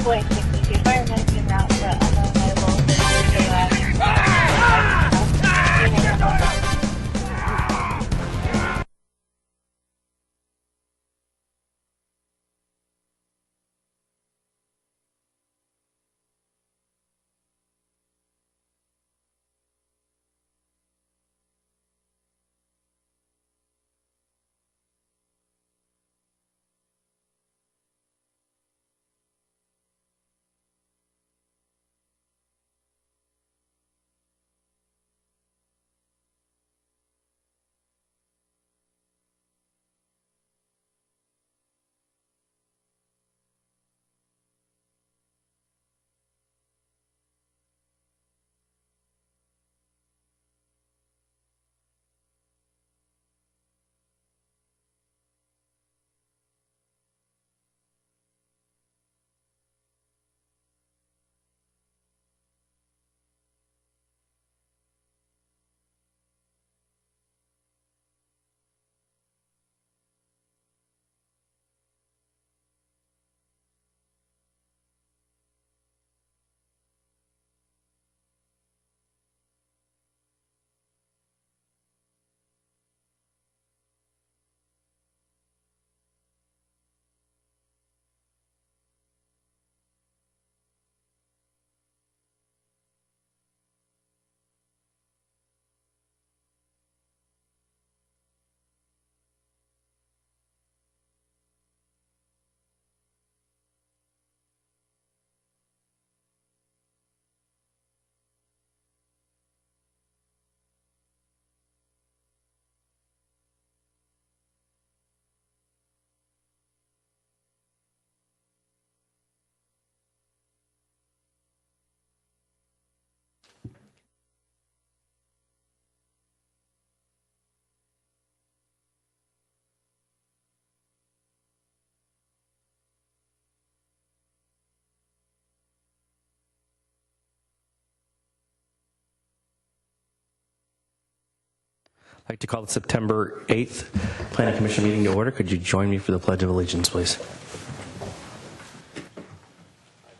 Boeing 62 firemen en route to unreliable. I'd like to call the September 8th Planning Commission meeting to order. Could you join me for the Pledge of Allegiance, please?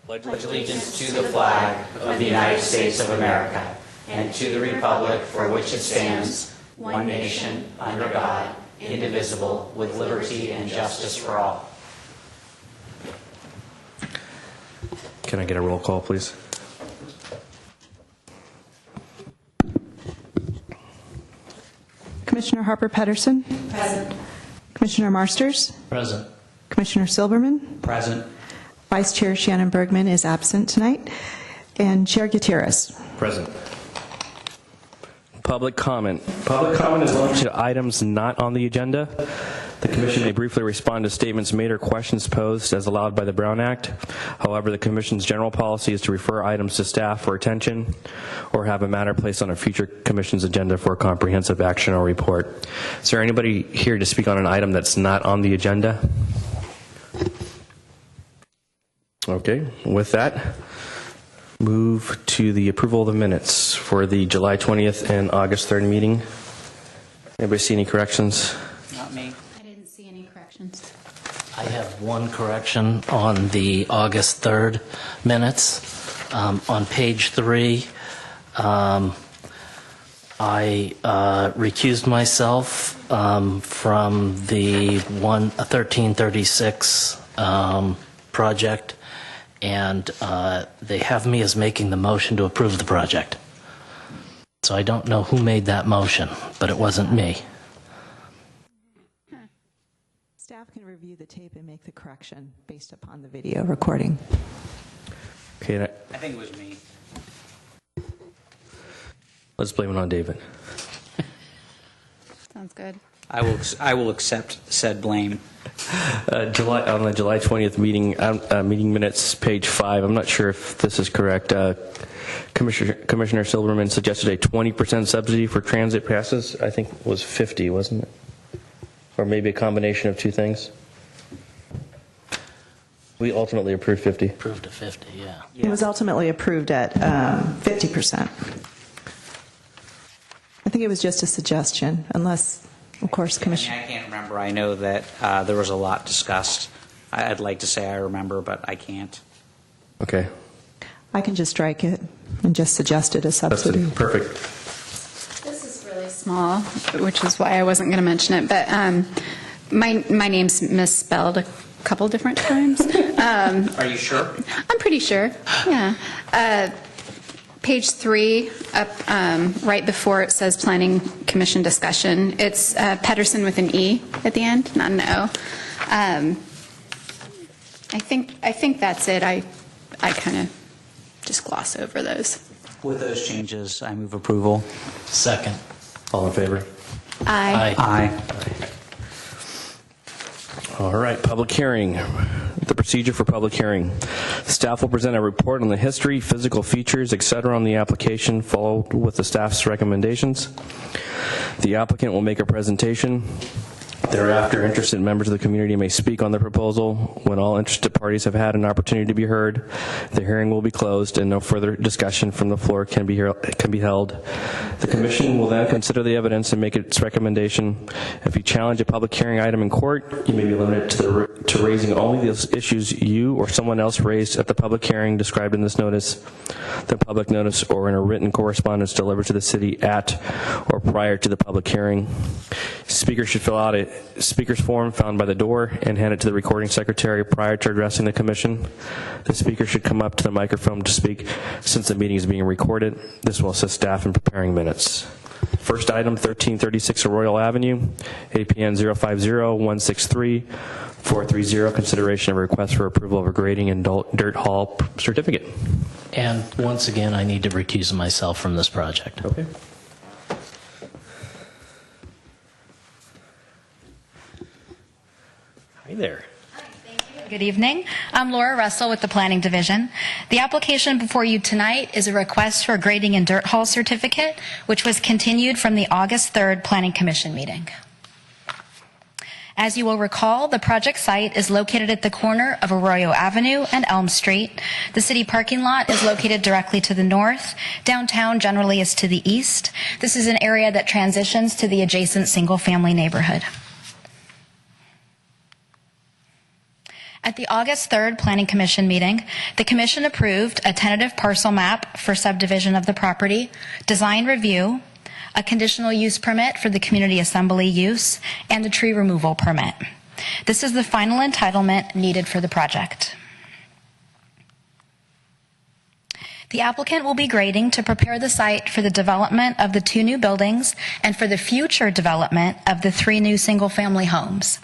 Pledge allegiance to the flag of the United States of America and to the republic for which it stands, one nation, under God, indivisible, with liberty and justice for all. Can I get a roll call, please? Commissioner Harper Pedersen. Present. Commissioner Marsters. Present. Commissioner Silverman. Present. Vice Chair Shannon Bergman is absent tonight. And Chair Gutierrez. Present. Public comment. Public comment is limited to items not on the agenda. The Commission may briefly respond to statements made or questions posed as allowed by the Brown Act. However, the Commission's general policy is to refer items to staff for attention or have a matter placed on a future Commission's agenda for a comprehensive action or report. Is there anybody here to speak on an item that's not on the agenda? Okay, with that, move to the approval of the minutes for the July 20th and August 3rd meeting. Anybody see any corrections? Not me. I didn't see any corrections. I have one correction on the August 3rd minutes. On page 3, I recused myself from the 1336 project, and they have me as making the motion to approve the project. So I don't know who made that motion, but it wasn't me. Staff can review the tape and make the correction based upon the video recording. Okay, I think it was me. let's blame it on David. Sounds good. I will accept said blame. On the July 20th meeting minutes, page 5. I'm not sure if this is correct. Commissioner Silverman suggested a 20% subsidy for transit passes. I think it was 50, wasn't it? Or maybe a combination of two things. We ultimately approved 50. Approved to 50, yeah. It was ultimately approved at 50%. I think it was just a suggestion, unless, of course, Commissioner. I can't remember. I know that there was a lot discussed. I'd like to say I remember, but I can't. Okay. I can just strike it and just suggest it as subsidy. Perfect. This is really small, which is why I wasn't going to mention it, but my name's misspelled a couple different times. Are you sure? I'm pretty sure, yeah. Page 3, up right before it says Planning Commission discussion, it's Pedersen with an E at the end, not an O. I think that's it. I kind of just gloss over those. With those changes, I move approval. Second. All in favor? Aye. Aye. All right, public hearing. The procedure for public hearing. Staff will present a report on the history, physical features, etc. on the application, followed with the staff's recommendations. The applicant will make a presentation. Thereafter, interested members of the community may speak on the proposal. When all interested parties have had an opportunity to be heard, the hearing will be closed and no further discussion from the floor can be held. The commission will then consider the evidence and make its recommendation. If you challenge a public hearing item in court, you may be limited to raising only those issues you or someone else raised at the public hearing described in this notice, the public notice, or in a written correspondence delivered to the city at or prior to the public hearing. Speakers should fill out a speaker's form found by the door and hand it to the recording secretary prior to addressing the commission. The speaker should come up to the microphone to speak since the meeting is being recorded. This will assist staff in preparing minutes. First item, 1336 Arroyo Avenue, APN 050-163-430, consideration of a request for approval of a grading and dirt haul certificate. And once again, I need to recuse myself from this project. Okay. Hi there. Good evening. I'm Laura Russell with the Planning Division. The application before you tonight is a request for a grading and dirt haul certificate, which was continued from the August 3rd Planning Commission meeting. As you will recall, the project site is located at the corner of Arroyo Avenue and Elm Street. The city parking lot is located directly to the north. Downtown generally is to the east. This is an area that transitions to the adjacent single-family neighborhood. At the August 3rd Planning Commission meeting, the Commission approved a tentative parcel map for subdivision of the property, design review, a conditional use permit for the community assembly use, and a tree removal permit. This is the final entitlement needed for the project. The applicant will be grading to prepare the site for the development of the 2 new buildings and for the future development of the 3 new single-family homes.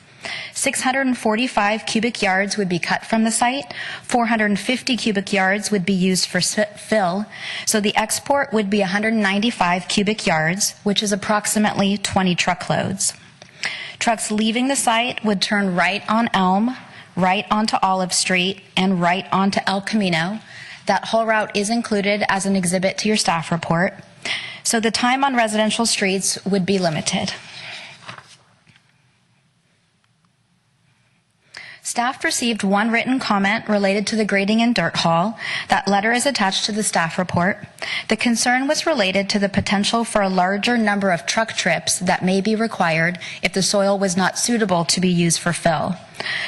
645 cubic yards would be cut from the site, 450 cubic yards would be used for fill, so the export would be 195 cubic yards, which is approximately 20 truckloads. Trucks leaving the site would turn right on Elm, right onto Olive Street, and right onto El Camino. That whole route is included as an exhibit to your staff report, so the time on residential streets would be limited. Staff received 1 written comment related to the grading and dirt haul. That letter is attached to the staff report. The concern was related to the potential for a larger number of truck trips that may be required if the soil was not suitable to be used for fill.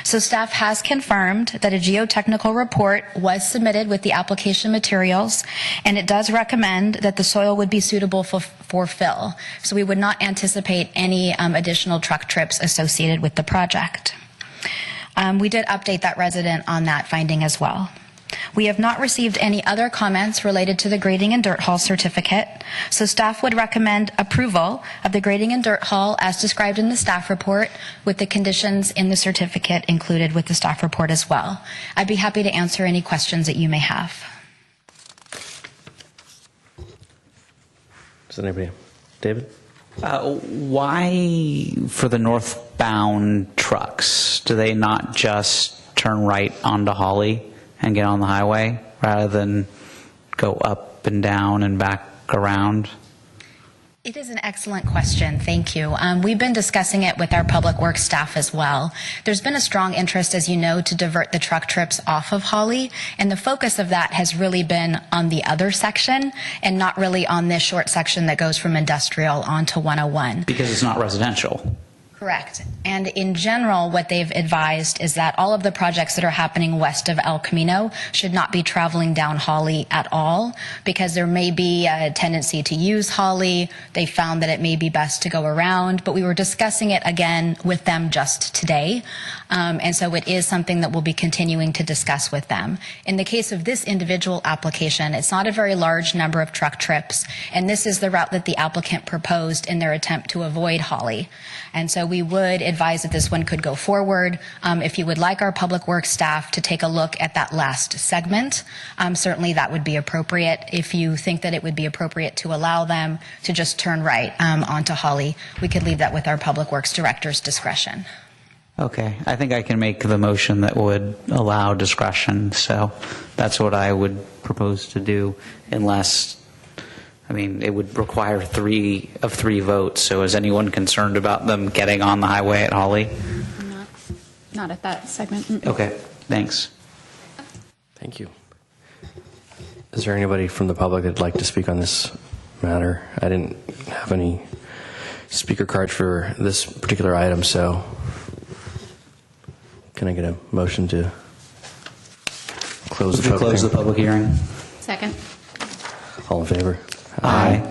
So staff has confirmed that a geotechnical report was submitted with the application materials, and it does recommend that the soil would be suitable for fill. So we would not anticipate any additional truck trips associated with the project. We did update that resident on that finding as well. We have not received any other comments related to the grading and dirt haul certificate, so staff would recommend approval of the grading and dirt haul as described in the staff report with the conditions in the certificate included with the staff report as well. I'd be happy to answer any questions that you may have. Does anybody? David? Why for the northbound trucks, do they not just turn right onto Holly and get on the highway rather than go up and down and back around? It is an excellent question. Thank you. We've been discussing it with our public works staff as well. There's been a strong interest, as you know, to divert the truck trips off of Holly, and the focus of that has really been on the other section and not really on this short section that goes from industrial onto 101. Because it's not residential. Correct. And in general, what they've advised is that all of the projects that are happening west of El Camino should not be traveling down Holly at all, because there may be a tendency to use Holly. They found that it may be best to go around, but we were discussing it again with them just today. And so it is something that we'll be continuing to discuss with them. In the case of this individual application, it's not a very large number of truck trips, and this is the route that the applicant proposed in their attempt to avoid Holly. And so we would advise that this one could go forward. If you would like our Public Works staff to take a look at that last segment, certainly that would be appropriate. If you think that it would be appropriate to allow them to just turn right onto Holly, we could leave that with our Public Works director's discretion. Okay, I think I can make the motion that would allow discretion, so that's what I would propose to do, unless, I mean, it would require 3 of 3 votes, so is anyone concerned about them getting on the highway at Holly? Not at that segment. Okay, thanks. Thank you. Is there anybody from the public that'd like to speak on this matter? I didn't have any speaker card for this particular item, so can I get a motion to close the public hearing? Second. All in favor? Aye.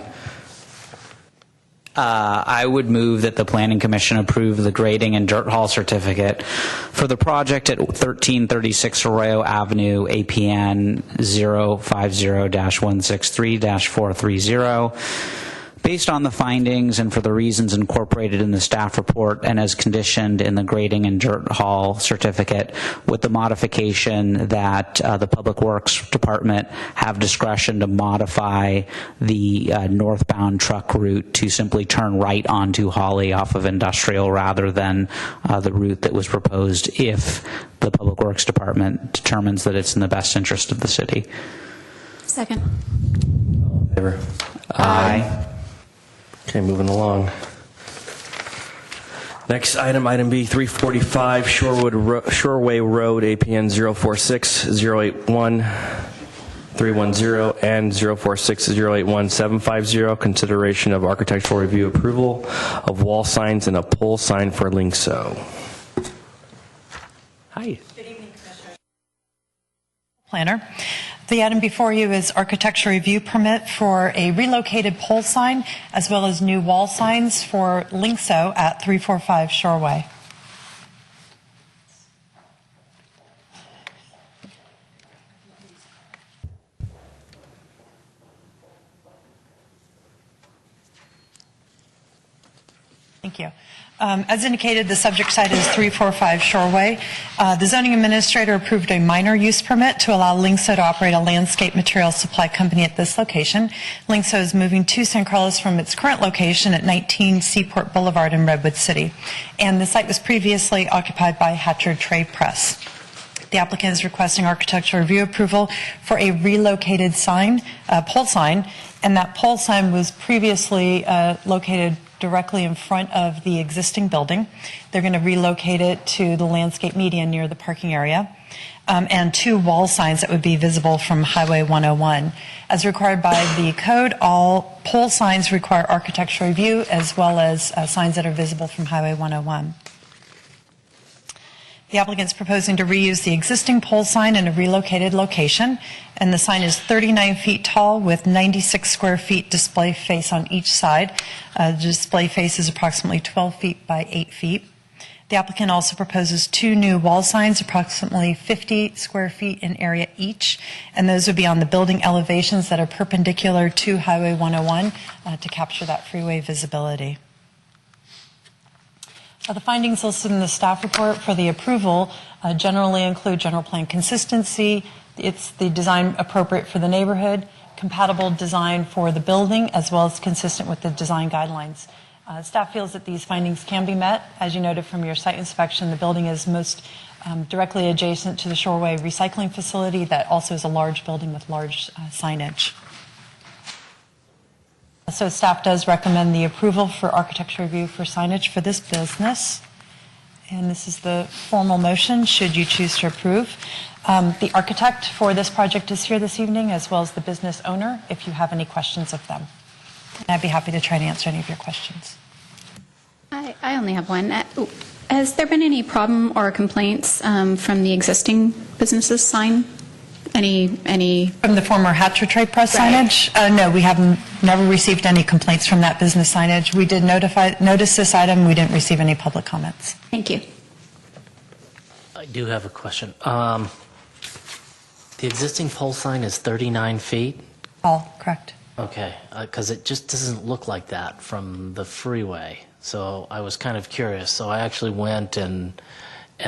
I would move that the Planning Commission approve the grading and dirt haul certificate for the project at 1336 Arroyo Avenue, APN 050-163-430. Based on the findings and for the reasons incorporated in the staff report and as conditioned in the grading and dirt haul certificate, with the modification that the Public Works Department have discretion to modify the northbound truck route to simply turn right onto Holly off of Industrial rather than the route that was proposed if the Public Works Department determines that it's in the best interest of the city. Second. All in favor? Aye. Okay, moving along. Next item, item B, 345 Shoreway Road, APN 046-081-310 and 046-081-750, consideration of architectural review approval of wall signs and a pole sign for Linkso. Hi. Planner. The item before you is architecture review permit for a relocated pole sign as well as new wall signs for Linkso at 345 Shoreway. Thank you. As indicated, the subject site is 345 Shoreway. The zoning administrator approved a minor use permit to allow Linkso to operate a landscape material supply company at this location. Linkso is moving to San Carlos from its current location at 19 Seaport Boulevard in Redwood City. And the site was previously occupied by Hatcher Trade Press. The applicant is requesting architectural review approval for a relocated sign, pole sign, and that pole sign was previously located directly in front of the existing building. They're going to relocate it to the landscape median near the parking area, and 2 wall signs that would be visible from Highway 101. As required by the code, all pole signs require architectural review as well as signs that are visible from Highway 101. The applicant is proposing to reuse the existing pole sign in a relocated location, and the sign is 39 feet tall with 96 square feet display face on each side. The display face is approximately 12 feet by 8 feet. The applicant also proposes 2 new wall signs, approximately 50 square feet in area each, and those would be on the building elevations that are perpendicular to Highway 101 to capture that freeway visibility. The findings listed in the staff report for the approval generally include general plan consistency. It's the design appropriate for the neighborhood, compatible design for the building, as well as consistent with the design guidelines. Staff feels that these findings can be met. As you noted from your site inspection, the building is most directly adjacent to the Shoreway recycling facility that also is a large building with large signage. So staff does recommend the approval for architecture review for signage for this business. And this is the formal motion, should you choose to approve. The architect for this project is here this evening, as well as the business owner, if you have any questions of them. And I'd be happy to try to answer any of your questions. I I only have one. Has there been any problem or complaints from the existing businesses sign? Any? From the former Hatcher Trade Press Right. signage? No, we have never received any complaints from that business signage. We did notice this item. We didn't receive any public comments. Thank you. I do have a question. The existing pole sign is 39 feet? All correct. Okay, because it just doesn't look like that from the freeway. So I was kind of curious. So I actually went and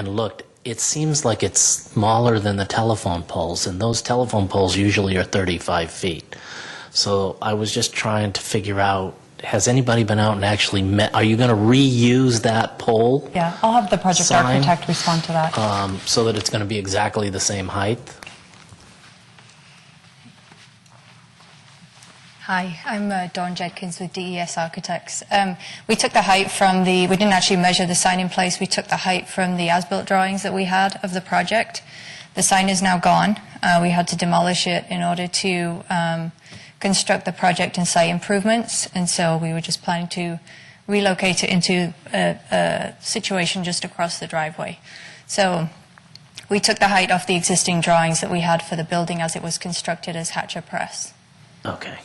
looked. It seems like it's smaller than the telephone poles, and those telephone poles usually are 35 feet. So I was just trying to figure out, has anybody been out and actually met, are you going to reuse that pole? Yeah, I'll have the project Sign. architect respond to that. So that it's going to be exactly the same height? Hi, I'm Dawn Jedkins with DES Architects. We took the height from we didn't actually measure the sign in place, we took the height from the as-built drawings that we had of the project. The sign is now gone. We had to demolish it in order to construct the project and site improvements, and so we were just planning to relocate it into a situation just across the driveway. So we took the height off the existing drawings that we had for the building as it was constructed as Hatcher Press. Okay.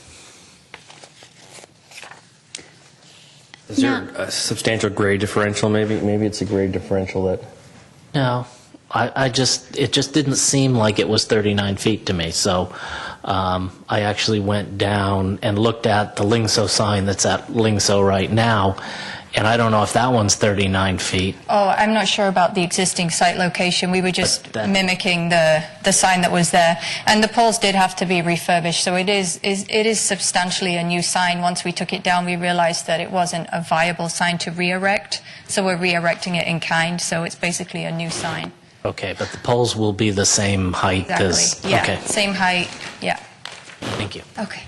Is there a substantial grade differential? Maybe it's a grade differential that... No, it just didn't seem like it was 39 feet to me. So I actually went down and looked at the Lingso sign that's at Lingso right now, and I don't know if that one's 39 feet. Oh, I'm not sure about the existing site location. We were just mimicking the sign that was there. And the poles did have to be refurbished, so it is substantially a new sign. Once we took it down, we realized that it wasn't a viable sign to re-erect, so we're re-erecting it in kind, so it's basically a new sign. Okay, but the poles will be the same height as... Exactly, yeah, Okay, same height, yeah. thank you. Okay.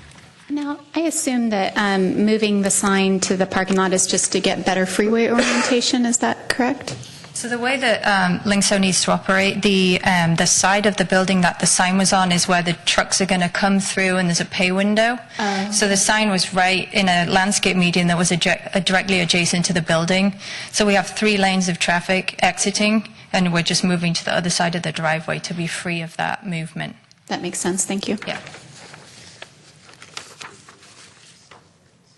Now, I assume that moving the sign to the parking lot is just to get better freeway orientation. Is that correct? So the way that Lingso needs to operate, the side of the building that the sign was on is where the trucks are going to come through, and there's a pay window. So the sign was right in a landscape median that was directly adjacent to the building. So we have 3 lanes of traffic exiting, and we're just moving to the other side of the driveway to be free of that movement. That makes sense. Thank you. Yeah.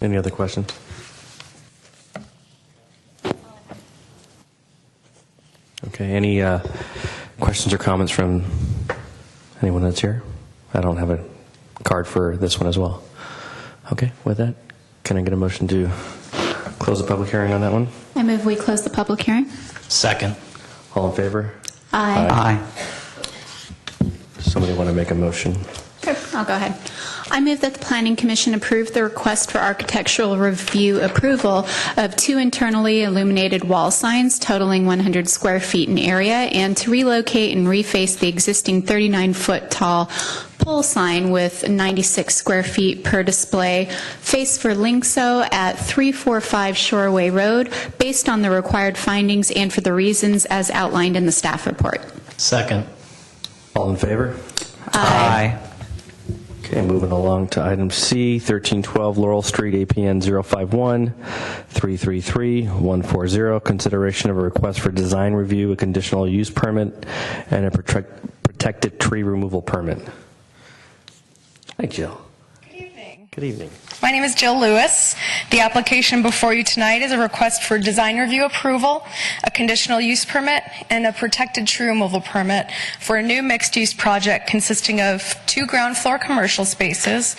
Any other questions? Okay, any questions or comments from anyone that's here? I don't have a card for this one as well. Okay, with that, can I get a motion to close the public hearing on that one? I move we close the public hearing. Second. All in favor? Aye. Somebody want to make a motion? Sure, I'll go ahead. I move that the Planning Commission approve the request for architectural review approval of 2 internally illuminated wall signs totaling 100 square feet in area, and to relocate and reface the existing 39-foot tall pole sign with 96 square feet per display face for Lingso at 345 Shoreway Road, based on the required findings and for the reasons as outlined in the staff report. Second. All in favor? Aye. Okay, moving along to item C, 1312 Laurel Street, APN 051-333-140, consideration of a request for design review, a conditional use permit, and a protected tree removal permit. Hi, Jill. Good evening. Good evening. My name is Jill Lewis. The application before you tonight is a request for design review approval, a conditional use permit, and a protected tree removal permit for a new mixed-use project consisting of 2 ground floor commercial spaces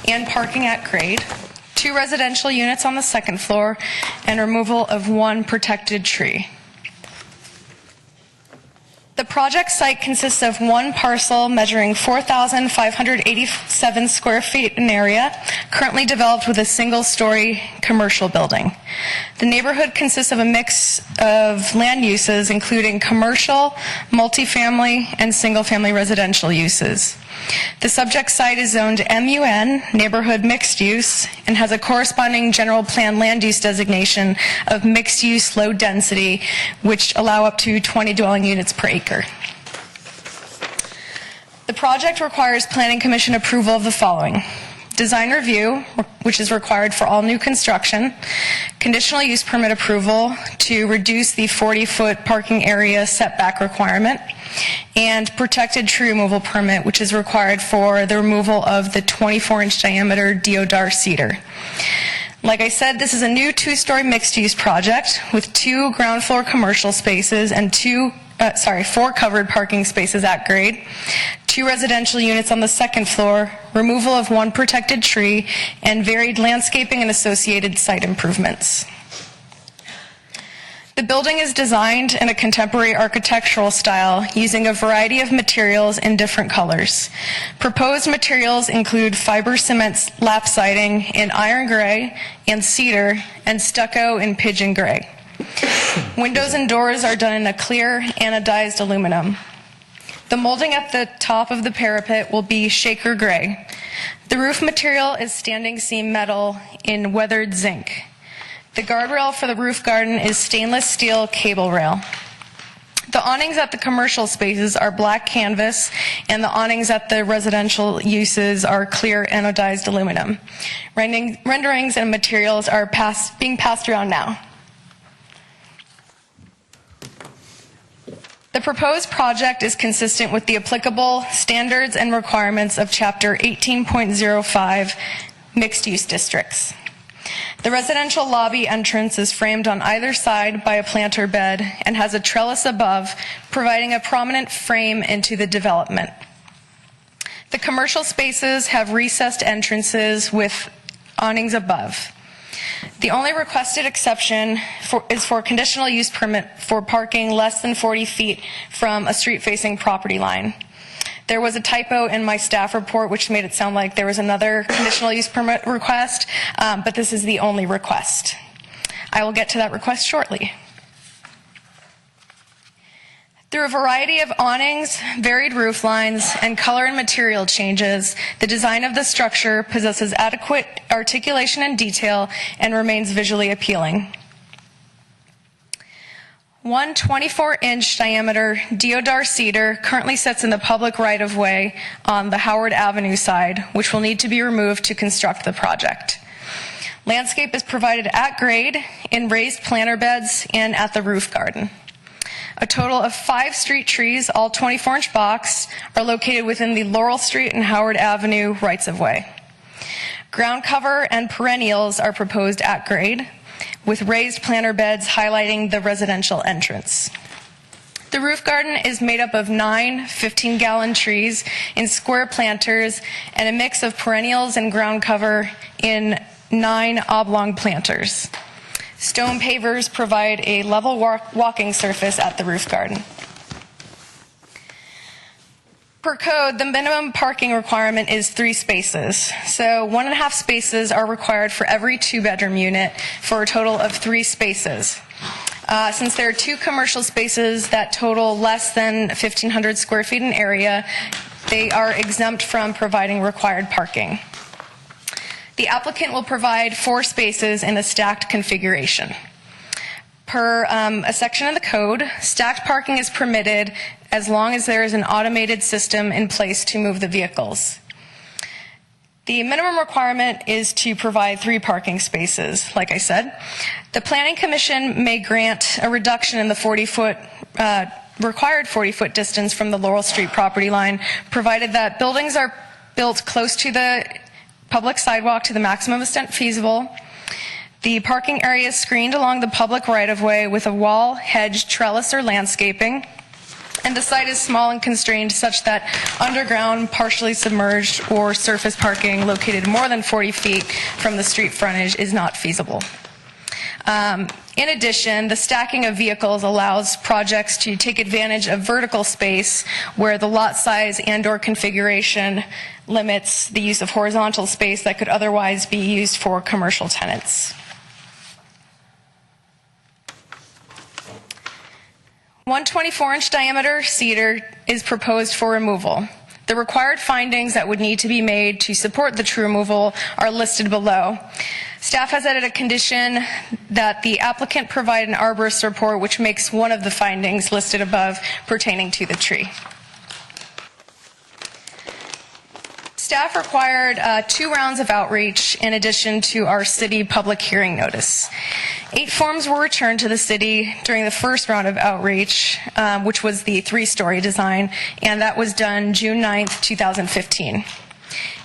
and parking at grade, 2 residential units on the 2nd floor, and removal of 1 protected tree. The project site consists of 1 parcel measuring 4,587 square feet in area, currently developed with a single-story commercial building. The neighborhood consists of a mix of land uses, including commercial, multifamily, and single-family residential uses. The subject site is zoned MUN, neighborhood mixed use, and has a corresponding general plan land use designation of mixed use low density, which allow up to 20 dwelling units per acre. The project requires Planning Commission approval of the following: design review, which is required for all new construction, conditional use permit approval to reduce the 40-foot parking area setback requirement, and protected tree removal permit, which is required for the removal of the 24-inch diameter deodar cedar. Like I said, this is a new 2-story mixed-use project with 2 ground floor commercial spaces and 4 covered parking spaces at grade, 2 residential units on the 2nd floor, removal of 1 protected tree, and varied landscaping and associated site improvements. The building is designed in a contemporary architectural style using a variety of materials in different colors. Proposed materials include fiber cement lap siding in iron gray and cedar, and stucco in pigeon gray. Windows and doors are done in a clear anodized aluminum. The molding at the top of the parapet will be shaker gray. The roof material is standing seam metal in weathered zinc. The guardrail for the roof garden is stainless steel cable rail. The awnings at the commercial spaces are black canvas, and the awnings at the residential uses are clear anodized aluminum. Renderings and materials are being passed around now. The proposed project is consistent with the applicable standards and requirements of Chapter 18.05 Mixed-Use Districts. The residential lobby entrance is framed on either side by a planter bed and has a trellis above, providing a prominent frame into the development. The commercial spaces have recessed entrances with awnings above. The only requested exception is for conditional use permit for parking less than 40 feet from a street-facing property line. There was a typo in my staff report which made it sound like there was another conditional use permit request, but this is the only request. I will get to that request shortly. Through a variety of awnings, varied roof lines, and color and material changes, the design of the structure possesses adequate articulation and detail and remains visually appealing. 1 24-inch diameter deodar cedar currently sits in the public right-of-way on the Howard Avenue side, which will need to be removed to construct the project. Landscape is provided at grade, in raised planter beds, and at the roof garden. A total of 5 street trees, all 24-inch box, are located within the Laurel Street and Howard Avenue rights-of-way. Ground cover and perennials are proposed at grade, with raised planter beds highlighting the residential entrance. The roof garden is made up of 9 15-gallon trees in square planters and a mix of perennials and ground cover in 9 oblong planters. Stone pavers provide a level walking surface at the roof garden. Per code, the minimum parking requirement is 3 spaces. So 1.5 spaces are required for every 2-bedroom unit for a total of 3 spaces. Since there are 2 commercial spaces that total less than 1,500 square feet in area, they are exempt from providing required parking. The applicant will provide 4 spaces in a stacked configuration. Per a section of the code, stacked parking is permitted as long as there is an automated system in place to move the vehicles. The minimum requirement is to provide 3 parking spaces, like I said. The Planning Commission may grant a reduction in the required 40-foot distance from the Laurel Street property line, provided that buildings are built close to the public sidewalk to the maximum extent feasible. The parking area is screened along the public right-of-way with a wall, hedge, trellis, or landscaping. And the site is small and constrained such that underground, partially submerged, or surface parking located more than 40 feet from the street frontage is not feasible. In addition, the stacking of vehicles allows projects to take advantage of vertical space where the lot size and/or configuration limits the use of horizontal space that could otherwise be used for commercial tenants. 1 24-inch diameter cedar is proposed for removal. The required findings that would need to be made to support the tree removal are listed below. Staff has added a condition that the applicant provide an arborist report which makes one of the findings listed above pertaining to the tree. Staff required 2 rounds of outreach in addition to our city public hearing notice. 8 forms were returned to the city during the first round of outreach, which was the 3-story design, and that was done June 9th, 2015.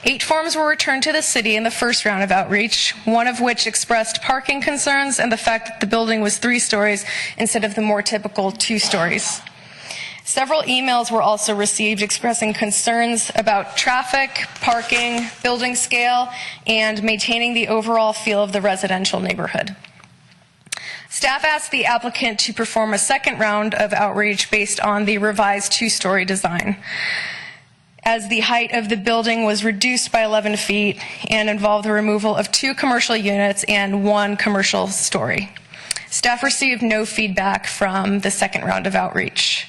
8 forms were returned to the city in the first round of outreach, one of which expressed parking concerns and the fact that the building was 3 stories instead of the more typical 2 stories. Several emails were also received expressing concerns about traffic, parking, building scale, and maintaining the overall feel of the residential neighborhood. Staff asked the applicant to perform a second round of outreach based on the revised 2-story design, as the height of the building was reduced by 11 feet and involved the removal of 2 commercial units and 1 commercial story. Staff received no feedback from the second round of outreach.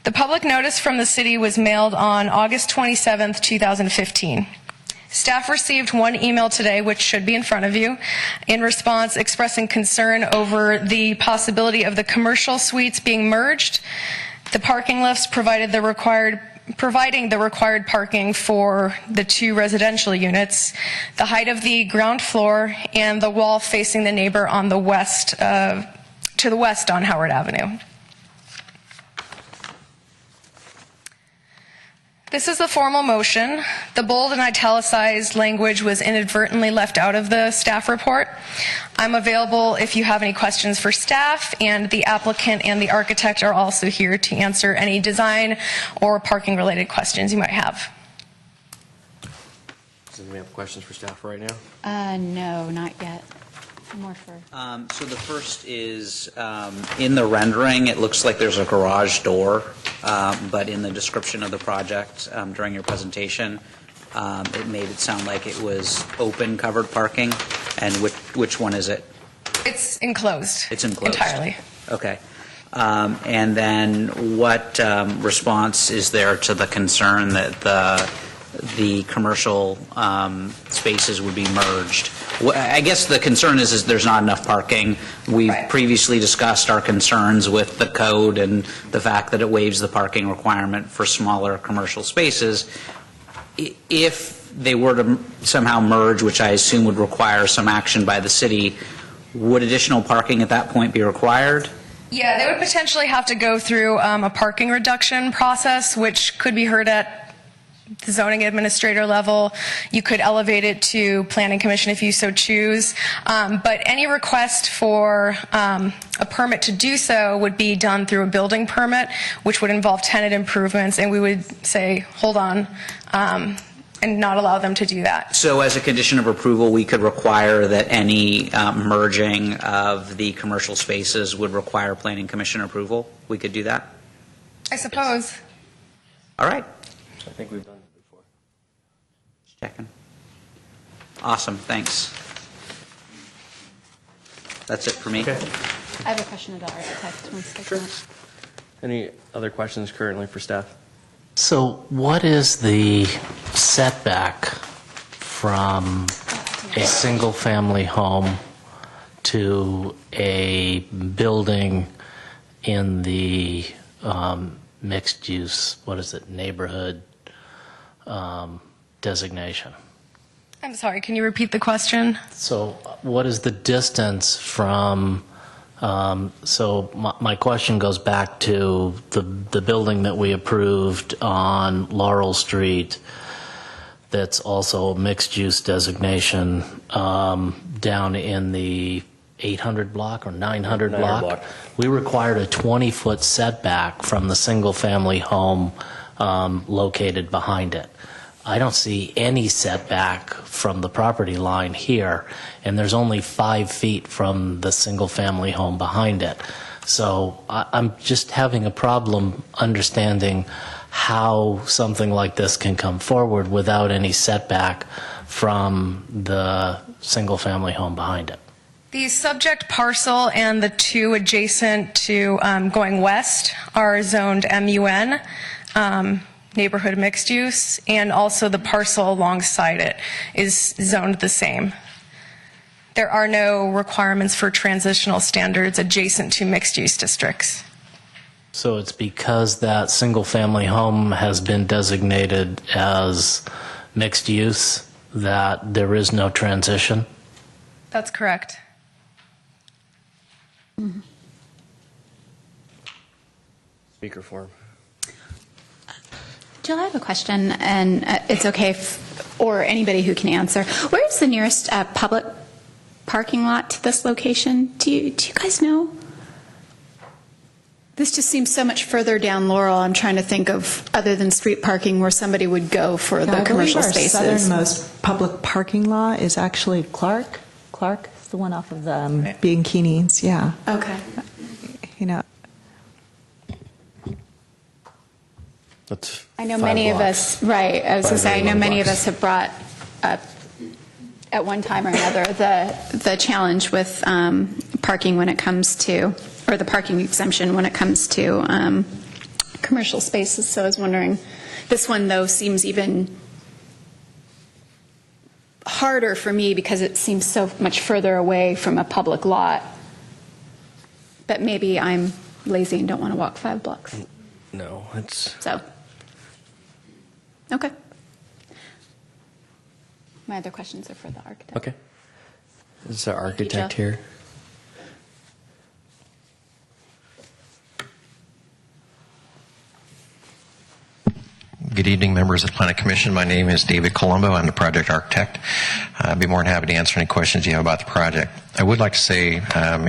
The public notice from the city was mailed on August 27th, 2015. Staff received 1 email today, which should be in front of you, in response expressing concern over the possibility of the commercial suites being merged, the parking lifts providing the required parking for the 2 residential units, the height of the ground floor, and the wall facing the neighbor on the west, to the west on Howard Avenue. This is the formal motion. The bold and italicized language was inadvertently left out of the staff report. I'm available if you have any questions for staff, and the applicant and the architect are also here to answer any design or parking related questions you might have. Does anybody have questions for staff right now? No, not yet. More for. So the first is, in the rendering, it looks like there's a garage door, but in the description of the project during your presentation, it made it sound like it was open covered parking. And which one is it? It's enclosed. It's enclosed. Entirely. Okay. And then what response is there to the concern that the commercial spaces would be merged? I guess the concern is there's not enough parking. We've previously discussed our concerns with the code and the fact that it waives the parking requirement for smaller commercial spaces. If they were to somehow merge, which I assume would require some action by the city, would additional parking at that point be required? Yeah, they would potentially have to go through a parking reduction process, which could be heard at the zoning administrator level. You could elevate it to planning commission if you so choose. But any request for a permit to do so would be done through a building permit, which would involve tenant improvements, and we would say, hold on, and not allow them to do that. So as a condition of approval, we could require that any merging of the commercial spaces would require planning commission approval? We could do that? I suppose. All right. I think we've done it before. Just checking. Awesome, thanks. That's it for me. Okay. I have a question of the architect. One second. Any other questions currently for staff? So what is the setback from a single-family home to a building in the mixed-use, what is it, neighborhood designation? I'm sorry, can you repeat the question? So what is the distance from, so my question goes back to the building that we approved on Laurel Street that's also a mixed-use designation down in the 800 block or 900 block. We required a 20-foot setback from the single-family home located behind it. I don't see any setback from the property line here, and there's only 5 feet from the single-family home behind it. So I'm just having a problem understanding how something like this can come forward without any setback from the single-family home behind it. The subject parcel and the 2 adjacent to going west are zoned MUN, neighborhood mixed use, and also the parcel alongside it is zoned the same. There are no requirements for transitional standards adjacent to mixed use districts. So it's because that single-family home has been designated as mixed use, that there is no transition? That's correct. Speaker form. Jill, I have a question, and it's okay or anybody who can answer. Where is the nearest public parking lot to this location? Do you guys know? This just seems so much further down Laurel. I'm trying to think of, other than street parking, where somebody would go for the commercial spaces. I believe our southernmost public parking lot is actually Clark. Clark is the one off of Bianchini's, yeah. Okay. You know, That's I know 5 many of blocks. us, right, I was going to 5 say, I know 81 many of blocks. us have brought up at one time or another the challenge with parking when it comes to, or the parking exemption when it comes to commercial spaces. So I was wondering, this one though seems even harder for me because it seems so much further away from a public lot. But maybe I'm lazy and don't want to walk 5 blocks. No, it's So, okay. My other questions are for the architect. okay. Is the architect Joe. here? Good evening, members of the Planning Commission. My name is David Colombo. I'm the project architect. I'd be more than happy to answer any questions you have about the project. I would like to say,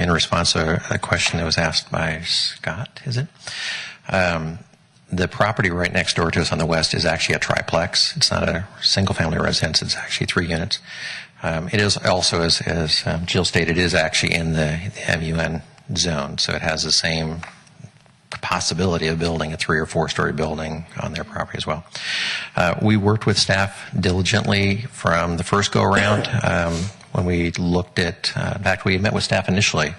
in response to a question that was asked by Scott, is it? The property right next door to us on the west is actually a triplex. It's not a single-family residence. It's actually 3 units. It is also, as Jill stated, is actually in the MUN zone, so it has the same possibility of building a 3 or 4 story building on their property as well. We worked with staff diligently from the first go around when we looked at, in fact, we met with staff initially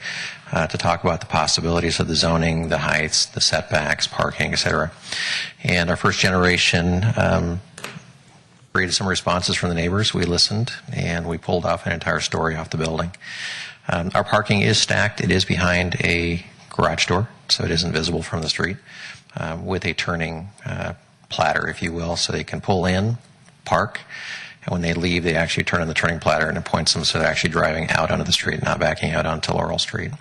to talk about the possibilities of the zoning, the heights, the setbacks, parking, et cetera. And our first generation created some responses from the neighbors. We listened and we pulled off an entire story off the building. Our parking is stacked. It is behind a garage door, so it isn't visible from the street, with a turning platter, if you will, so they can pull in, park, and when they leave, they actually turn on the turning platter and it points them so they're actually driving out onto the street, not backing out onto Laurel Street.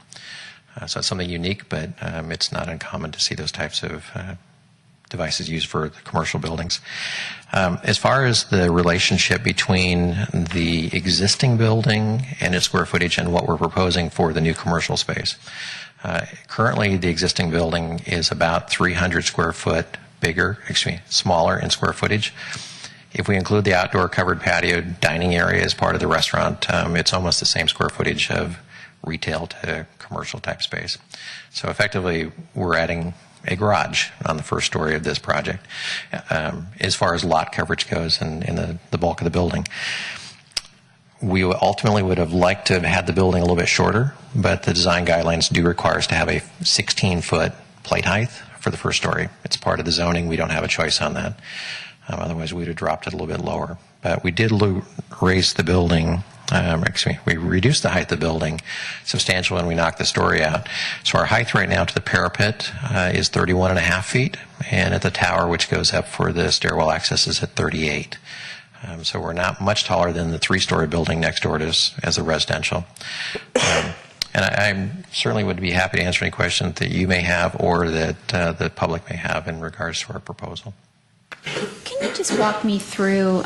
So it's something unique, but it's not uncommon to see those types of devices used for the commercial buildings. As far as the relationship between the existing building and its square footage and what we're proposing for the new commercial space, currently the existing building is about 300 square foot smaller in square footage. If we include the outdoor covered patio dining area as part of the restaurant, it's almost the same square footage of retail to commercial type space. So effectively, we're adding a garage on the first story of this project as far as lot coverage goes and the bulk of the building. We ultimately would have liked to have had the building a little bit shorter, but the design guidelines do require us to have a 16-foot plate height for the first story. It's part of the zoning. We don't have a choice on that. Otherwise, we would have dropped it a little bit lower. But we did raise the building, we reduced the height of the building substantially when we knocked the story out. So our height right now to the parapet is 31.5 feet, and at the tower, which goes up for the stairwell access, is at 38. So we're not much taller than the 3-story building next door to us as a residential. And I certainly would be happy to answer any questions that you may have or that the public may have in regards to our proposal. Can you just walk me through,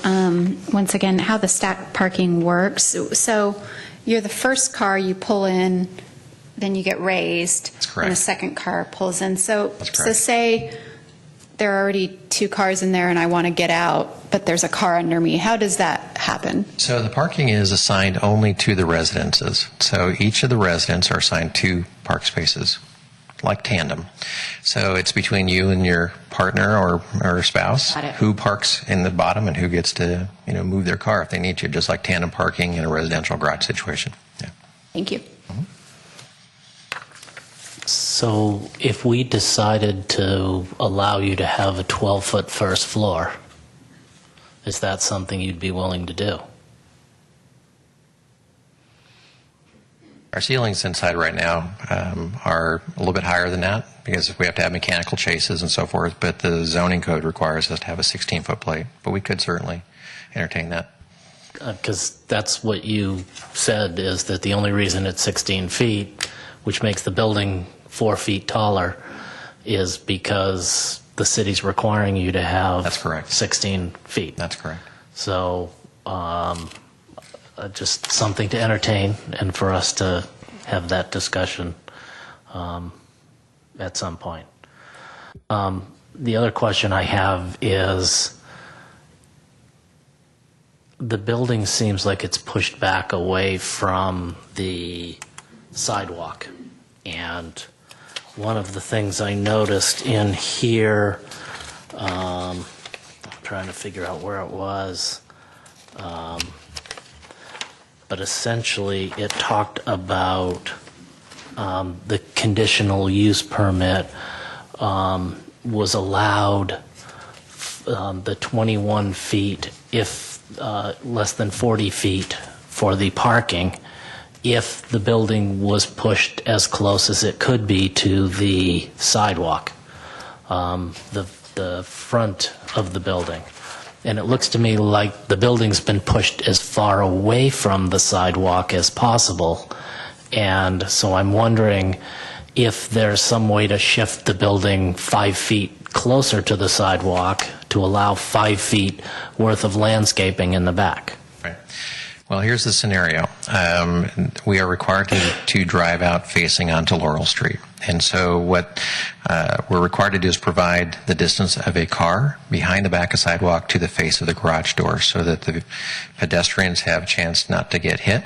once again, how the stacked parking works? So you're the first car, you pull in, then you get raised. That's correct. And the second car pulls in. So That's correct. say there are already 2 cars in there and I want to get out, but there's a car under me. How does that happen? So the parking is assigned only to the residences. So each of the residents are assigned 2 park spaces, like tandem. So it's between you and your partner or spouse Got it. who parks in the bottom and who gets to move their car if they need to, just like tandem parking in a residential garage situation. Yeah. Thank you. So if we decided to allow you to have a 12-foot first floor, is that something you'd be willing to do? Our ceilings inside right now are a little bit higher than that because we have to have mechanical chases and so forth, but the zoning code requires us to have a 16-foot plate, but we could certainly entertain that. Because that's what you said, is that the only reason it's 16 feet, which makes the building 4 feet taller, is because the city's requiring you to have That's correct. 16 feet. That's correct. So just something to entertain and for us to have that discussion at some point. The other question I have is, the building seems like it's pushed back away from the sidewalk. And one of the things I noticed in here, I'm trying to figure out where it was, but essentially it talked about the conditional use permit was allowed the 21 feet if less than 40 feet for the parking if the building was pushed as close as it could be to the sidewalk, the front of the building. And it looks to me like the building's been pushed as far away from the sidewalk as possible. And so I'm wondering if there's some way to shift the building 5 feet closer to the sidewalk to allow 5 feet worth of landscaping in the back. Right. Well, here's the scenario. We are required to drive out facing onto Laurel Street. And so what we're required to do is provide the distance of a car behind the back of sidewalk to the face of the garage door so that the pedestrians have a chance not to get hit,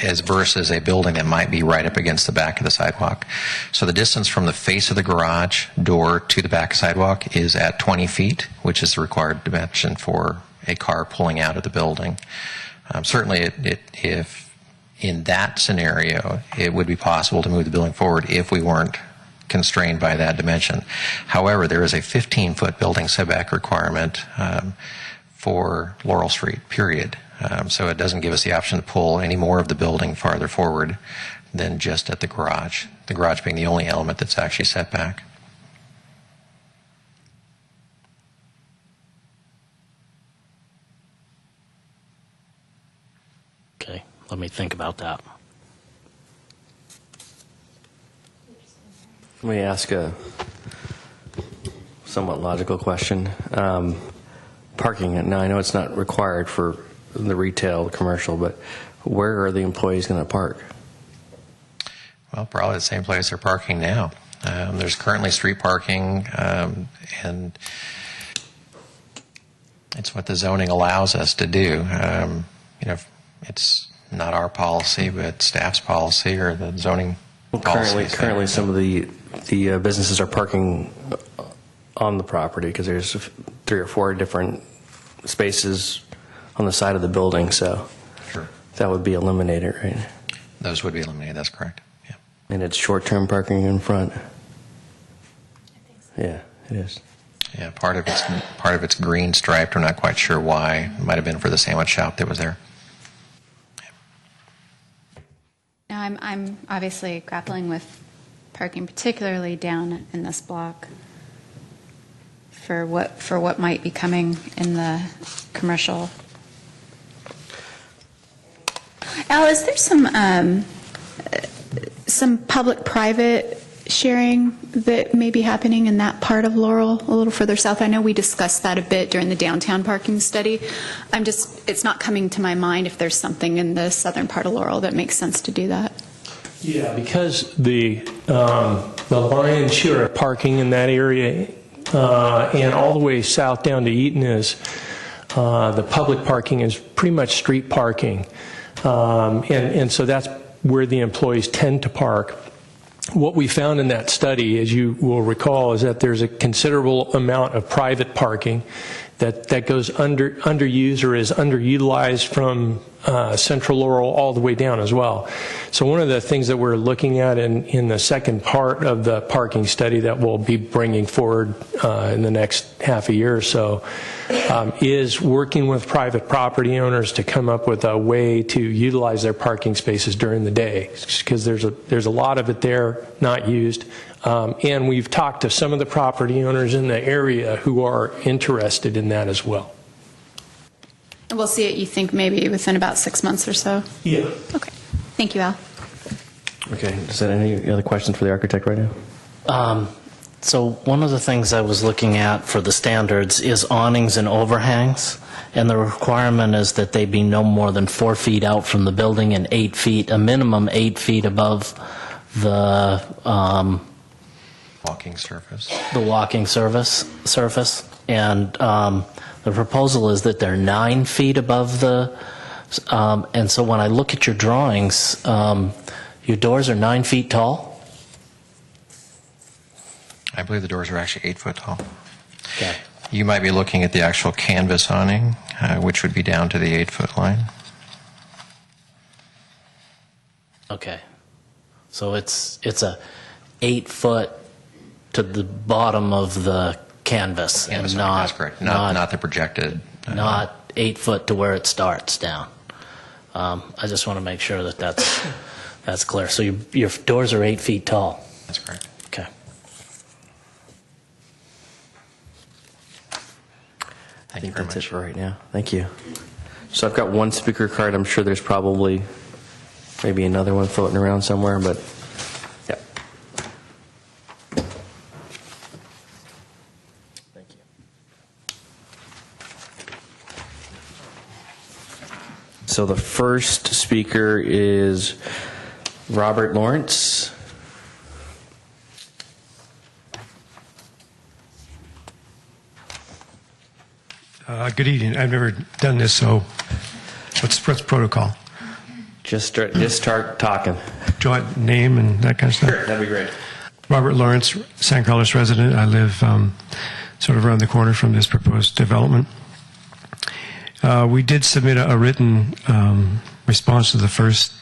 as versus a building that might be right up against the back of the sidewalk. So the distance from the face of the garage door to the back of sidewalk is at 20 feet, which is the required dimension for a car pulling out of the building. Certainly, if in that scenario, it would be possible to move the building forward if we weren't constrained by that dimension. However, there is a 15-foot building setback requirement for Laurel Street, period. So it doesn't give us the option to pull any more of the building farther forward than just at the garage being the only element that's actually set back. Okay, let me think about that. Let me ask a somewhat logical question. Parking, now I know it's not required for the retail, commercial, but where are the employees going to park? Well, probably the same place they're parking now. There's currently street parking, and it's what the zoning allows us to do. It's not our policy, but staff's policy or the zoning policy. Currently, some of the businesses are parking on the property because there's 3 or 4 different spaces on the side of the building, so Sure. that would be eliminated, right? Those would be eliminated, that's correct. Yeah. And it's short-term parking in front? Yeah, it is. Yeah, part of it's green striped. We're not quite sure why. It might have been for the sandwich shop that was there. Now, I'm obviously grappling with parking, particularly down in this block, for what might be coming in the commercial. Al, is there some public-private sharing that may be happening in that part of Laurel a little further south? I know we discussed that a bit during the downtown parking study. It's not coming to my mind if there's something in the southern part of Laurel that makes sense to do that. Yeah, because the lion's share of parking in that area and all the way south down to Eaton is the public parking is pretty much street parking. And so that's where the employees tend to park. What we found in that study, as you will recall, is that there's a considerable amount of private parking that goes underused or is underutilized from Central Laurel all the way down as well. So one of the things that we're looking at in the second part of the parking study that we'll be bringing forward in the next half a year or so is working with private property owners to come up with a way to utilize their parking spaces during the day, because there's a lot of it there not used. And we've talked to some of the property owners in the area who are interested in that as well. And we'll see it, you think, maybe within about 6 months or so? Yeah. Okay. Thank you, Al. Okay, is there any other questions for the architect right now? So one of the things I was looking at for the standards is awnings and overhangs, and the requirement is that they be no more than 4 feet out from the building and 8 feet, a minimum 8 feet above the Walking surface. surface, and the proposal is that they're 9 feet above the, and so when I look at your drawings, your doors are 9 feet tall? I believe the doors are actually 8 foot tall. Okay. You might be looking at the actual canvas awning, which would be down to the 8 foot line. Okay. So it's a 8 foot to the bottom of the canvas, Canvas and awning, not that's correct. Not the projected. not 8 foot to where it starts down. I just want to make sure that that's clear. So your doors are 8 feet tall. That's correct. Okay. I think that's it for right now. Thank you. So I've got one speaker card. I'm sure there's probably maybe another one floating around somewhere, but yeah. Thank you. So the first speaker is Robert Lawrence. Good evening. I've never done this, so what's protocol? Just start talking. Do you want name and that kind of stuff? Sure, that'd be great. Robert Lawrence, San Carlos resident. I live sort of around the corner from this proposed development. We did submit a written response to the first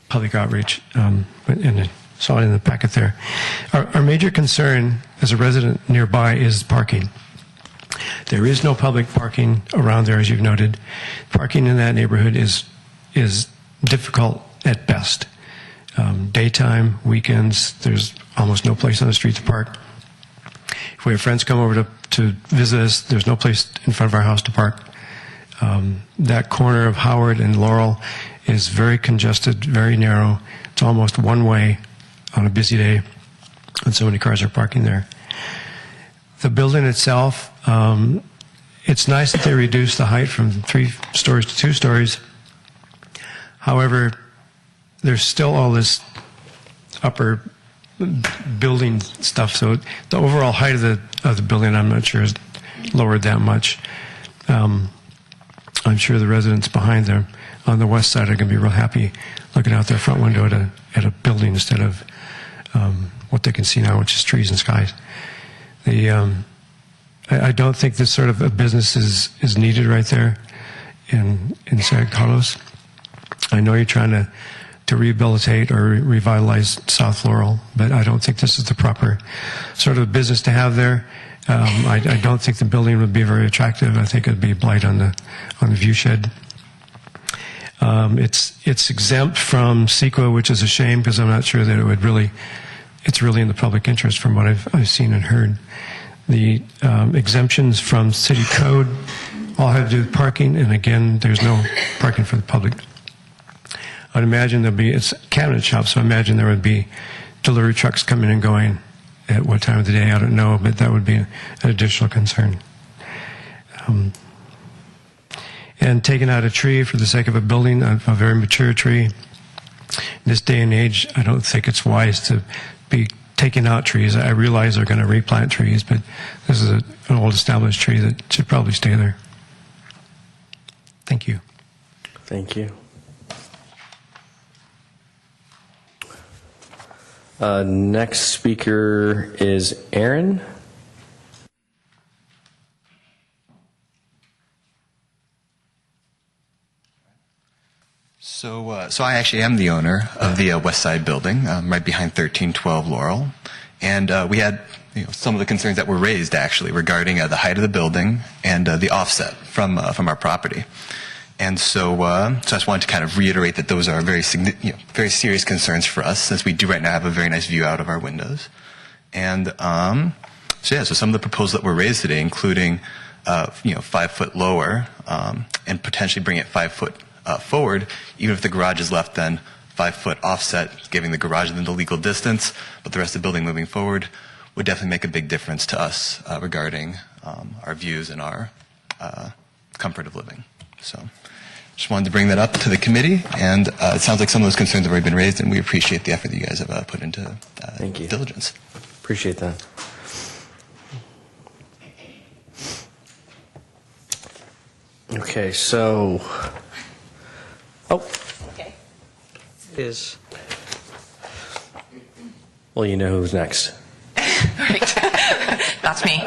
public outreach, and I saw it in the packet there. Our major concern as a resident nearby is parking. There is no public parking around there, as you've noted. Parking in that neighborhood is difficult at best. Daytime, weekends, there's almost no place on the street to park. If we have friends come over to visit us, there's no place in front of our house to park. That corner of Howard and Laurel is very congested, very narrow. It's almost one way on a busy day, and so many cars are parking there. The building itself, it's nice that they reduced the height from 3 stories to 2 stories. However, there's still all this upper building stuff, so the overall height of the building, I'm not sure, is lowered that much. I'm sure the residents behind there on the west side are going to be real happy looking out their front window at a building instead of what they can see now, which is trees and skies. I don't think this sort of a business is needed right there in San Carlos. I know you're trying to rehabilitate or revitalize South Laurel, but I don't think this is the proper sort of business to have there. I don't think the building would be very attractive. I think it would be a blight on the view shed. It's exempt from CEQA, which is a shame because I'm not sure that it's really in the public interest from what I've seen and heard. The exemptions from city code all have to do with parking, and again, there's no parking for the public. I'd imagine it's a cabinet shop, so I imagine there would be delivery trucks coming and going at what time of the day, I don't know, but that would be an additional concern. And taking out a tree for the sake of a building, a very mature tree, in this day and age, I don't think it's wise to be taking out trees. I realize they're going to replant trees, but this is an old established tree that should probably stay there. Thank you. Thank you. Next speaker is Aaron. So I actually am the owner of the West Side building, right behind 1312 Laurel. And we had some of the concerns that were raised, actually, regarding the height of the building and the offset from our property. And so I just wanted to kind of reiterate that those are very serious concerns for us, since we do right now have a very nice view out of our windows. And so some of the proposals that were raised today, including 5 foot lower and potentially bring it 5 foot forward, even if the garage is left then 5 foot offset, giving the garage then the legal distance, but the rest of the building moving forward, would definitely make a big difference to us regarding our views and our comfort of living. So just wanted to bring that up to the committee, and it sounds like some of those concerns have already been raised, and we appreciate the effort that you guys have put into diligence. Appreciate that. Okay, so, Okay. Is well, you know who's next. Right. That's me.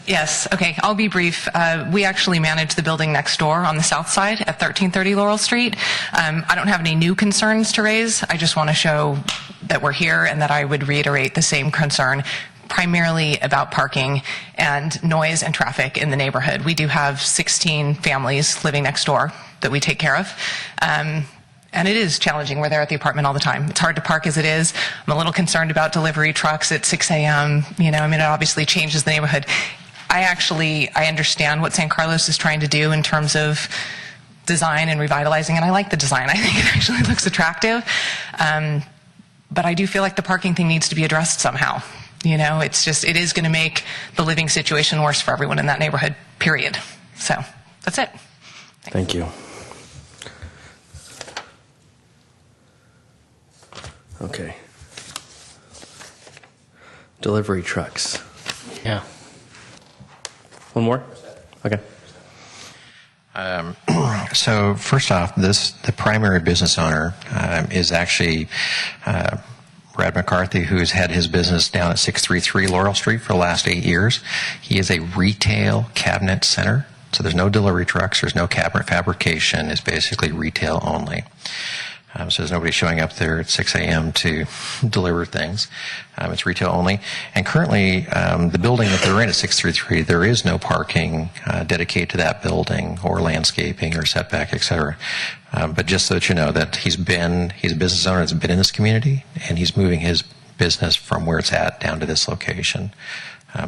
Yes. Okay. I'll be brief. We actually manage the building next door on the south side at 1330 Laurel Street. I don't have any new concerns to raise. I just want to show that we're here and that I would reiterate the same concern, primarily about parking and noise and traffic in the neighborhood. We do have 16 families living next door that we take care of. And it is challenging. We're there at the apartment all the time. It's hard to park as it is. I'm a little concerned about delivery trucks at 6 a.m. It obviously changes the neighborhood. I understand what San Carlos is trying to do in terms of design and revitalizing, and I like the design. I think it actually looks attractive. But I do feel like the parking thing needs to be addressed somehow. It is going to make the living situation worse for everyone in that neighborhood, period. So that's it. Thank you. Okay. Delivery trucks. Yeah. One more? Okay. So first off, the primary business owner is actually Brad McCarthy, who's had his business down at 633 Laurel Street for the last 8 years. He is a retail cabinet center, so there's no delivery trucks, there's no cabinet fabrication, it's basically retail only. So there's nobody showing up there at 6 a.m. to deliver things. It's retail only. And currently, the building that they're in at 633, there is no parking dedicated to that building or landscaping or setback, et cetera. But just so that you know that he's a business owner that's been in this community, and he's moving his business from where it's at down to this location.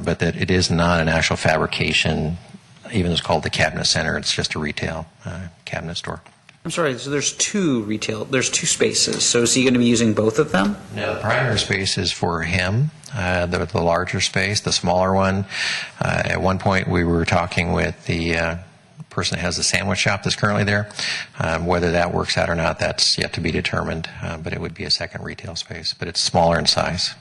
But that it is not an actual fabrication, even though it's called the Cabinet Center, it's just a retail cabinet store. I'm sorry, so there's two spaces. So is he going to be using both of them? No, the primary space is for him, the larger space. The smaller one, at one point we were talking with the person that has the sandwich shop that's currently there. Whether that works out or not, that's yet to be determined, but it would be a second retail space, but it's smaller in size.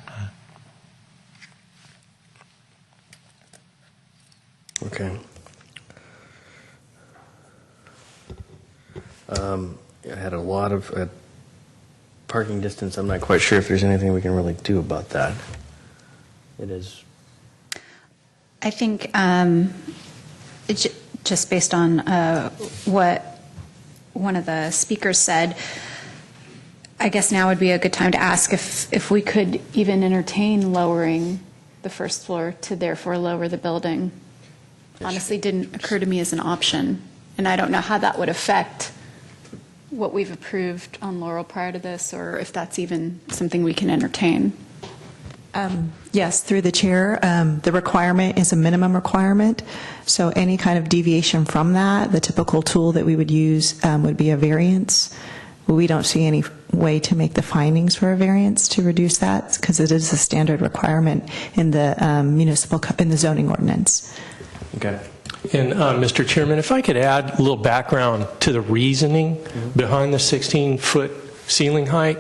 Okay. I had a lot of parking distance. I'm not quite sure if there's anything we can really do about that. It is. I think just based on what one of the speakers said, I guess now would be a good time to ask if we could even entertain lowering the first floor to therefore lower the building. Honestly, didn't occur to me as an option, and I don't know how that would affect what we've approved on Laurel prior to this, or if that's even something we can entertain. Yes, through the chair, the requirement is a minimum requirement. So any kind of deviation from that, the typical tool that we would use would be a variance. We don't see any way to make the findings for a variance to reduce that, because it is a standard requirement in the in the zoning ordinance. Okay. And Mr. Chairman, if I could add a little background to the reasoning behind the 16-foot ceiling height.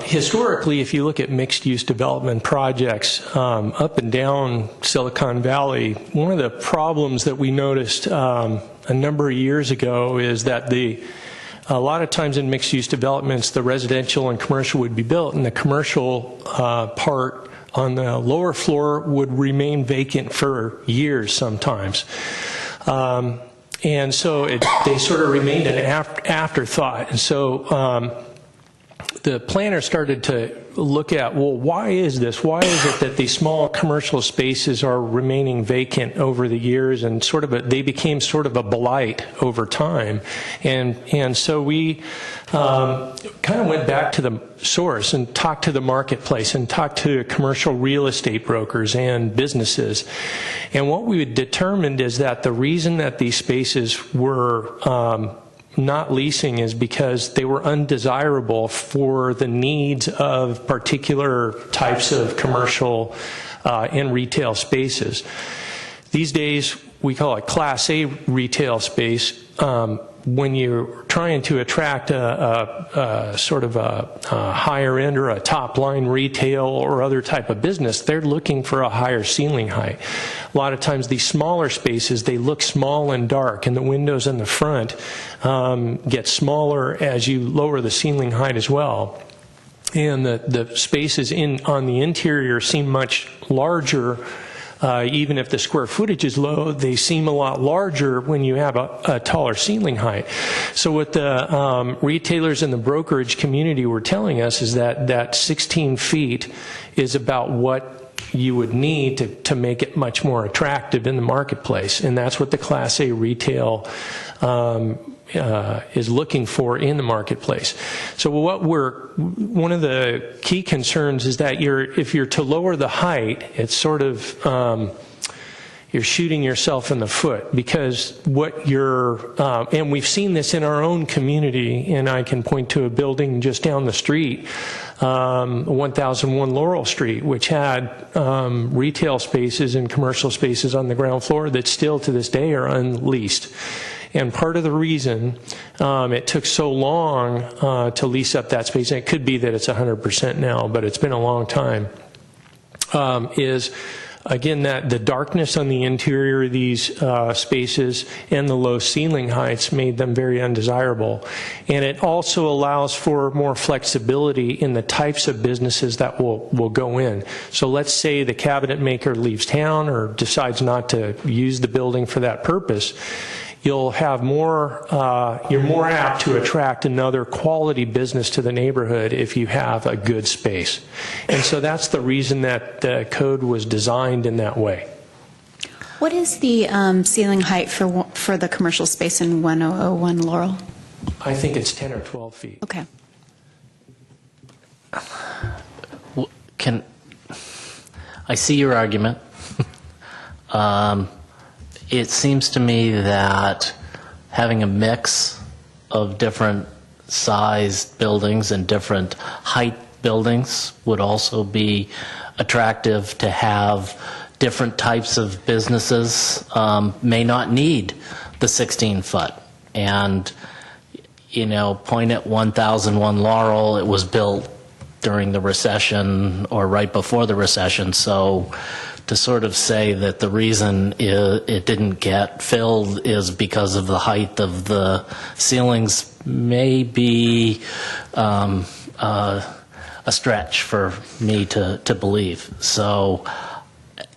Historically, if you look at mixed-use development projects up and down Silicon Valley, one of the problems that we noticed a number of years ago is that a lot of times in mixed-use developments, the residential and commercial would be built, and the commercial part on the lower floor would remain vacant for years sometimes. And so they sort of remained an afterthought. And so the planner started to look at, well, why is this? Why is it that these small commercial spaces are remaining vacant over the years, and they became sort of a blight over time? And so we kind of went back to the source and talked to the marketplace and talked to commercial real estate brokers and businesses. And what we determined is that the reason that these spaces were not leasing is because they were undesirable for the needs of particular types of commercial and retail spaces. These days, we call it Class A retail space. When you're trying to attract a sort of a higher end or a top line retail or other type of business, they're looking for a higher ceiling height. A lot of times these smaller spaces, they look small and dark, and the windows in the front get smaller as you lower the ceiling height as well. And the spaces on the interior seem much larger. Even if the square footage is low, they seem a lot larger when you have a taller ceiling height. So what the retailers in the brokerage community were telling us is that 16 feet is about what you would need to make it much more attractive in the marketplace. And that's what the Class A retail is looking for in the marketplace. So one of the key concerns is that if you're to lower the height, it's sort of you're shooting yourself in the foot, because and we've seen this in our own community, and I can point to a building just down the street, 1001 Laurel Street, which had retail spaces and commercial spaces on the ground floor that still to this day are unleased. And part of the reason it took so long to lease up that space, and it could be that it's 100% now, but it's been a long time, is again that the darkness on the interior of these spaces and the low ceiling heights made them very undesirable. And it also allows for more flexibility in the types of businesses that will go in. So let's say the cabinet maker leaves town or decides not to use the building for that purpose. You'll have you're more apt to attract another quality business to the neighborhood if you have a good space. And so that's the reason that the code was designed in that way. What is the ceiling height for the commercial space in 1001 Laurel? I think it's 10 or 12 feet. Okay. I see your argument. It seems to me that having a mix of different sized buildings and different height buildings would also be attractive. To have different types of businesses may not need the 16 foot. And, point at 1001 Laurel, it was built during the recession or right before the recession. So to sort of say that the reason it didn't get filled is because of the height of the ceilings may be a stretch for me to believe. So,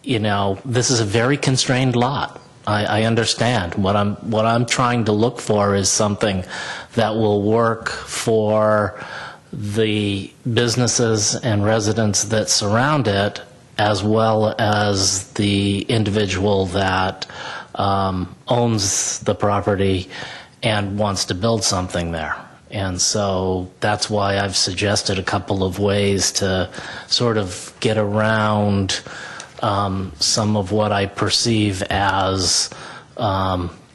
this is a very constrained lot. I understand. What I'm trying to look for is something that will work for the businesses and residents that surround it, as well as the individual that owns the property and wants to build something there. And so that's why I've suggested a couple of ways to sort of get around some of what I perceive as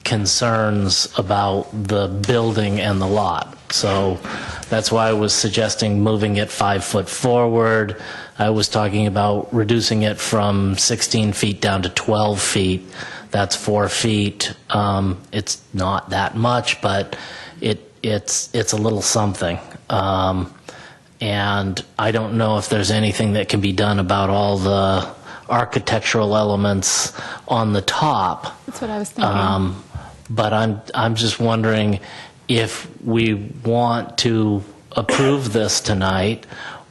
concerns about the building and the lot. So that's why I was suggesting moving it 5 foot forward. I was talking about reducing it from 16 feet down to 12 feet. That's 4 feet. It's not that much, but it's a little something. And I don't know if there's anything that can be done about all the architectural elements on the top. That's what I was thinking. But I'm just wondering if we want to approve this tonight,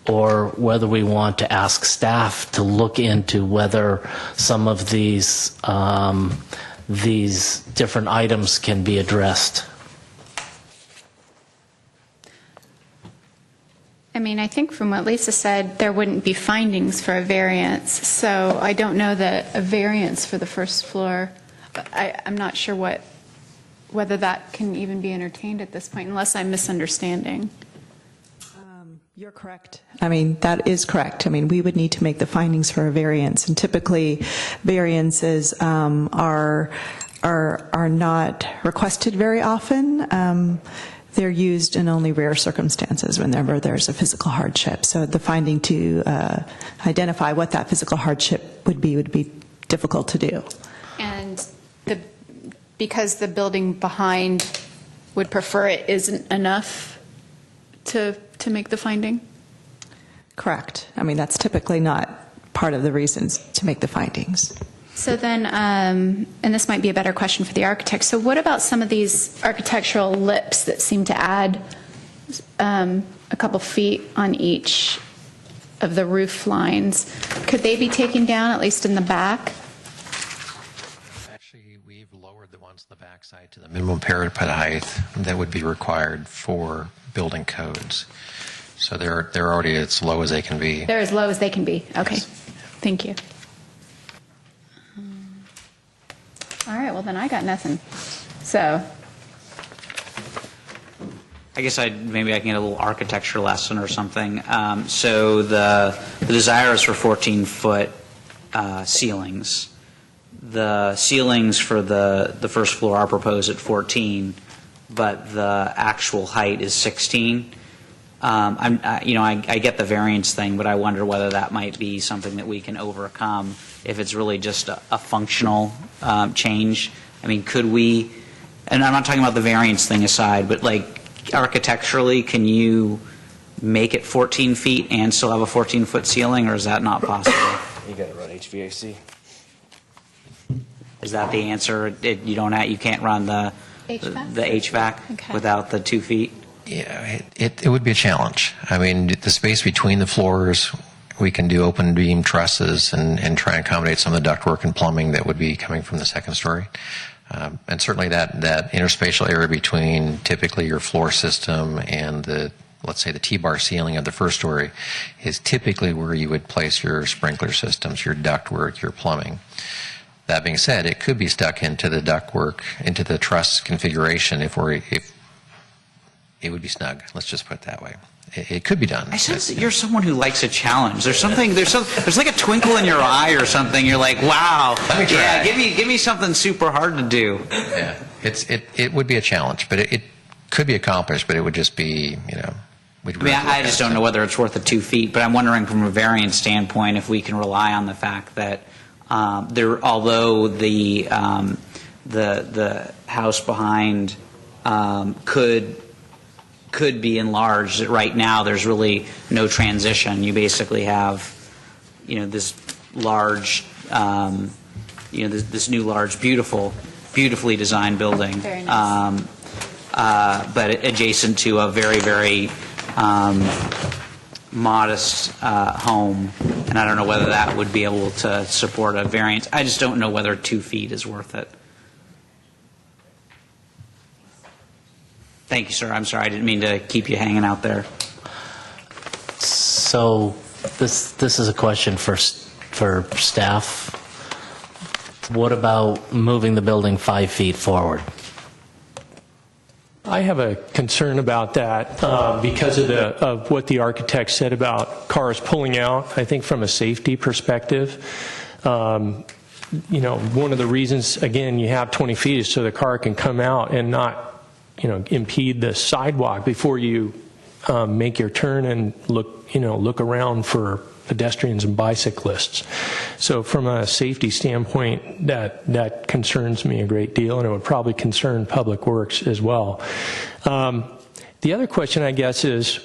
or whether we want to ask staff to look into whether some of these these different items can be addressed. I mean, I think from what Lisa said, there wouldn't be findings for a variance, so I don't know that a variance for the first floor, I'm not sure whether that can even be entertained at this point, unless I'm misunderstanding. You're correct. I mean, that is correct. I mean, we would need to make the findings for a variance, and typically variances are not requested very often. They're used in only rare circumstances whenever there's a physical hardship. So the finding to identify what that physical hardship would be difficult to do. And because the building behind would prefer it isn't enough to make the finding? Correct. I mean, that's typically not part of the reasons to make the findings. So then, and this might be a better question for the architect, so what about some of these architectural lips that seem to add a couple feet on each of the roof lines? Could they be taken down, at least in the back? Actually, we've lowered the ones on the backside to the minimum parapet height that would be required for building codes. So they're already as low as they can be. They're as low as they can be. Okay. Yes. Thank you. All right, well, then I got nothing. So, I guess maybe I can get a little architecture lesson or something. So the desire is for 14-foot ceilings. The ceilings for the first floor are proposed at 14, but the actual height is 16. I get the variance thing, but I wonder whether that might be something that we can overcome if it's really just a functional change. I mean, could we, and I'm not talking about the variance thing aside, but like architecturally, can you make it 14 feet and still have a 14-foot ceiling, or is that not possible? You got to run HVAC. Is that the answer? You can't run the HVAC Okay. without the 2 feet? Yeah, it would be a challenge. I mean, the space between the floors, we can do open beam trusses and try and accommodate some of the ductwork and plumbing that would be coming from the second story. And certainly that interspatial area between typically your floor system and let's say the T-bar ceiling of the first story is typically where you would place your sprinkler systems, your ductwork, your plumbing. That being said, it could be stuck into the ductwork, into the truss configuration if it would be snug. Let's just put it that way. It could be done. I sense that you're someone who likes a challenge. There's like a twinkle in your eye or something. You're like, wow. Let me try. Yeah, give me something super hard to do. Yeah, it would be a challenge, but it could be accomplished. But it would just be, I just don't know whether it's worth the 2 feet. But I'm wondering from a variance standpoint if we can rely on the fact that although the house behind could be enlarged, that right now there's really no transition. You basically have, this large, this new large, beautifully designed building. Very nice. But adjacent to a very, very modest home, and I don't know whether that would be able to support a variance. I just don't know whether 2 feet is worth it. Thank you, sir. I'm sorry. I didn't mean to keep you hanging out there. So this is a question for staff. What about moving the building 5 feet forward? I have a concern about that because of what the architect said about cars pulling out. I think from a safety perspective, one of the reasons, again, you have 20 feet is so the car can come out and not, impede the sidewalk before you make your turn and look around for pedestrians and bicyclists. So from a safety standpoint, that concerns me a great deal, and it would probably concern Public Works as well. The other question, I guess, is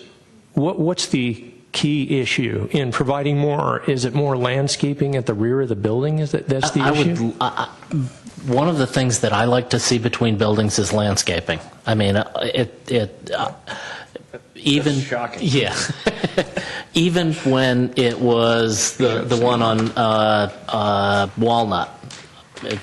what's the key issue in providing more? Is it more landscaping at the rear of the building? That's the issue? One of the things that I like to see between buildings is landscaping. I mean, even shocking. Yeah, even when it was the one on Walnut,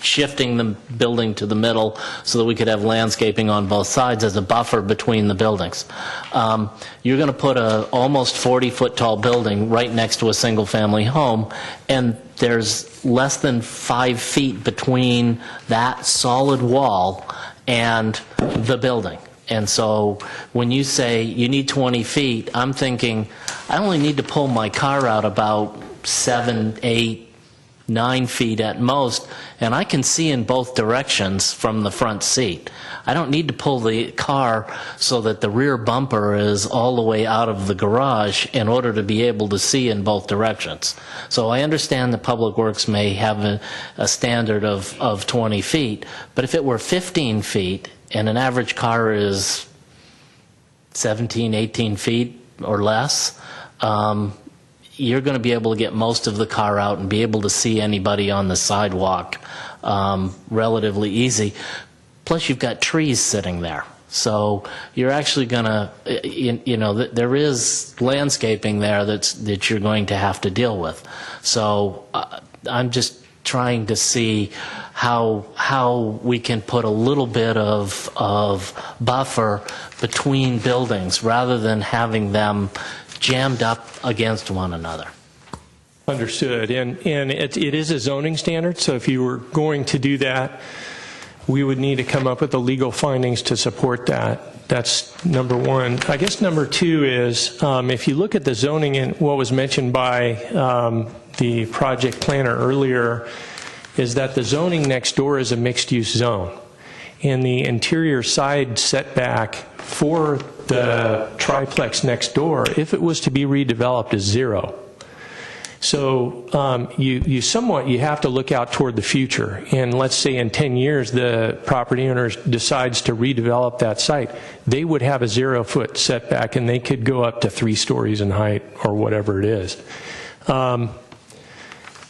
shifting the building to the middle so that we could have landscaping on both sides as a buffer between the buildings. You're going to put a almost 40-foot tall building right next to a single-family home, and there's less than 5 feet between that solid wall and the building. And so when you say you need 20 feet, I'm thinking I only need to pull my car out about 7, 8, 9 feet at most, and I can see in both directions from the front seat. I don't need to pull the car so that the rear bumper is all the way out of the garage in order to be able to see in both directions. So I understand that Public Works may have a standard of 20 feet, but if it were 15 feet and an average car is 17, 18 feet or less, you're going to be able to get most of the car out and be able to see anybody on the sidewalk relatively easy. Plus, you've got trees sitting there. So you're actually going to, there is landscaping there that you're going to have to deal with. So I'm just trying to see how we can put a little bit of buffer between buildings rather than having them jammed up against one another. Understood. And it is a zoning standard, so if you were going to do that, we would need to come up with the legal findings to support that. That's number one. I guess number two is, if you look at the zoning and what was mentioned by the project planner earlier, is that the zoning next door is a mixed-use zone. And the interior side setback for the triplex next door, if it was to be redeveloped, is 0. So you have to look out toward the future. And let's say in 10 years the property owner decides to redevelop that site, they would have a 0-foot setback and they could go up to 3 stories in height or whatever it is.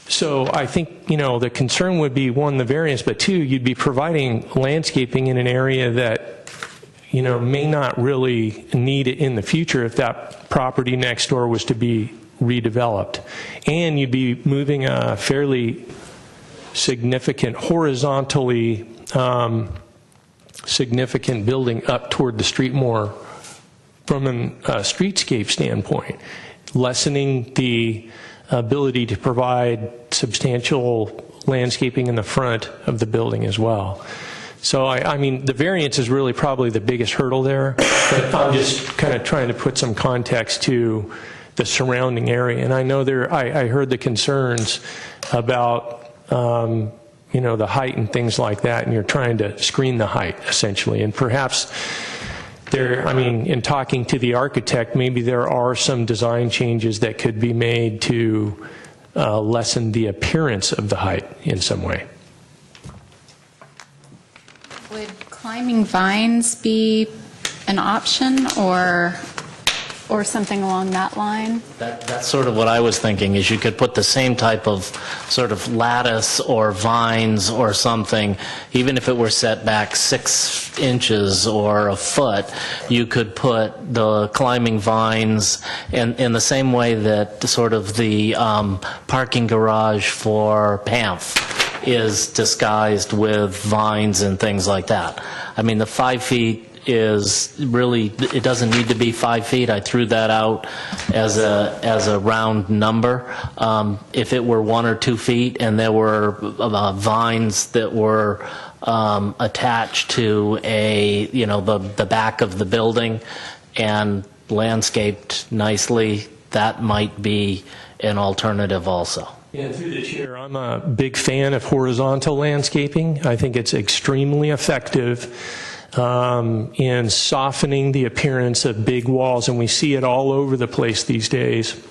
So I think, the concern would be, one, the variance, but two, you'd be providing landscaping in an area that, may not really need it in the future if that property next door was to be redeveloped. And you'd be moving a fairly significant, horizontally significant building up toward the street more from a streetscape standpoint, lessening the ability to provide substantial landscaping in the front of the building as well. So, I mean, the variance is really probably the biggest hurdle there, but I'm just kind of trying to put some context to the surrounding area. And I know I heard the concerns about, the height and things like that, and you're trying to screen the height, essentially. And perhaps in talking to the architect, maybe there are some design changes that could be made to lessen the appearance of the height in some way. Would climbing vines be an option or something along that line? That's sort of what I was thinking, is you could put the same type of sort of lattice or vines or something, even if it were set back 6 inches or a foot, you could put the climbing vines in the same way that sort of the parking garage for PAMF is disguised with vines and things like that. I mean, the 5 feet is really, it doesn't need to be 5 feet. I threw that out as a round number. If it were 1 or 2 feet and there were vines that were attached to the back of the building and landscaped nicely, that might be an alternative also. And through the chair, I'm a big fan of horizontal landscaping. I think it's extremely effective in softening the appearance of big walls, and we see it all over the place these days.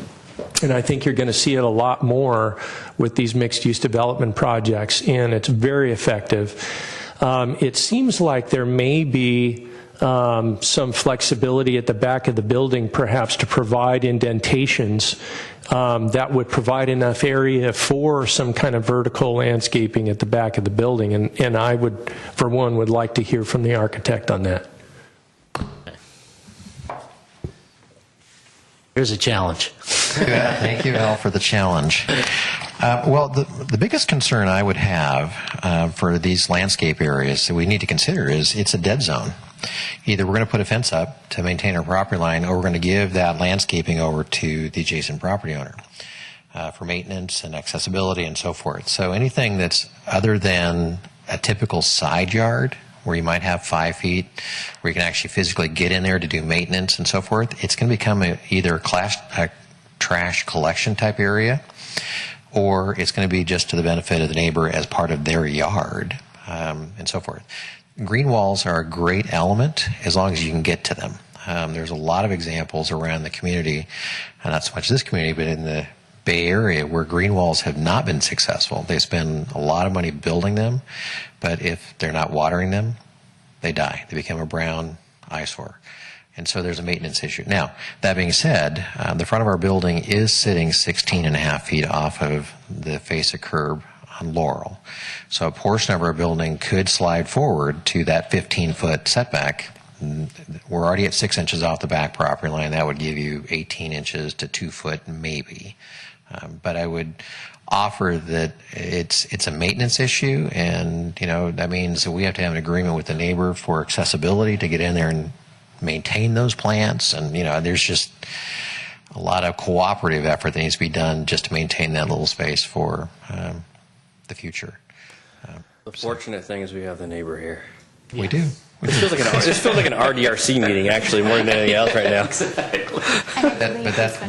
And I think you're going to see it a lot more with these mixed-use development projects, and it's very effective. It seems like there may be some flexibility at the back of the building, perhaps to provide indentations that would provide enough area for some kind of vertical landscaping at the back of the building. And I would, for one, would like to hear from the architect on that. Here's a challenge. Thank you, Al, for the challenge. Well, the biggest concern I would have for these landscape areas that we need to consider is it's a dead zone. Either we're going to put a fence up to maintain our property line, or we're going to give that landscaping over to the adjacent property owner for maintenance and accessibility and so forth. So anything that's other than a typical side yard, where you might have 5 feet, where you can actually physically get in there to do maintenance and so forth, it's going to become either a trash collection type area, or it's going to be just to the benefit of the neighbor as part of their yard, and so forth. Green walls are a great element as long as you can get to them. There's a lot of examples around the community, and not so much this community, but in the Bay Area, where green walls have not been successful. They spend a lot of money building them, but if they're not watering them, they die. They become a brown eyesore. And so there's a maintenance issue. Now, that being said, the front of our building is sitting 16.5 feet off of the face of curb on Laurel. So a portion of our building could slide forward to that 15-foot setback. We're already at 6 inches off the back property line. That would give you 18 inches to 2 foot maybe. But I would offer that it's a maintenance issue, and that means that we have to have an agreement with the neighbor for accessibility to get in there and maintain those plants, and there's just a lot of cooperative effort that needs to be done just to maintain that little space for the future. The fortunate thing is we have the neighbor here. We do. This feels like an RDRC meeting, actually, more than anything else right now.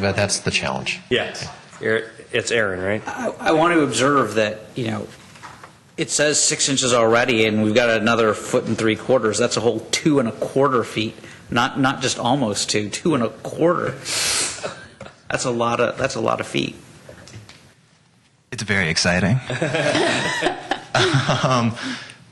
But that's the challenge. Yes. It's Aaron, right? I want to observe that, it says 6 inches already, and we've got another 1.75 feet. That's a whole 2.25 feet. Not just almost 2.25. That's a lot of feet. It's very exciting.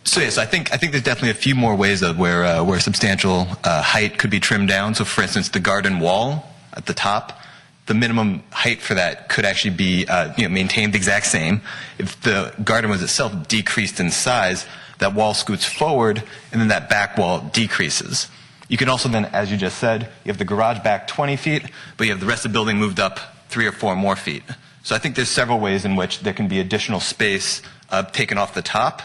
So yes, I think there's definitely a few more ways of where substantial height could be trimmed down. So for instance, the garden wall at the top, the minimum height for that could actually be maintained the exact same. If the garden was itself decreased in size, that wall scoots forward, and then that back wall decreases. You can also then, as you just said, you have the garage back 20 feet, but you have the rest of the building moved up 3 or 4 more feet. So I think there's several ways in which there can be additional space taken off the top,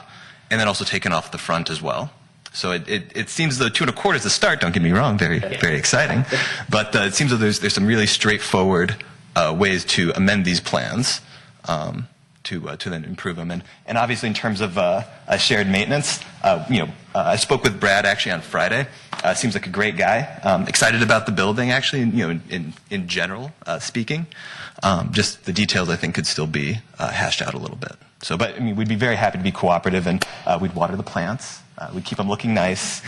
and then also taken off the front as well. So it seems though 2.25 is the start. Don't get me wrong, very exciting, but it seems that there's some really straightforward ways to amend these plans to then improve them. And obviously in terms of shared maintenance, I spoke with Brad actually on Friday. Seems like a great guy. Excited about the building actually. In general speaking, just the details I think could still be hashed out a little bit. So, but we'd be very happy to be cooperative, and we'd water the plants. We'd keep them looking nice.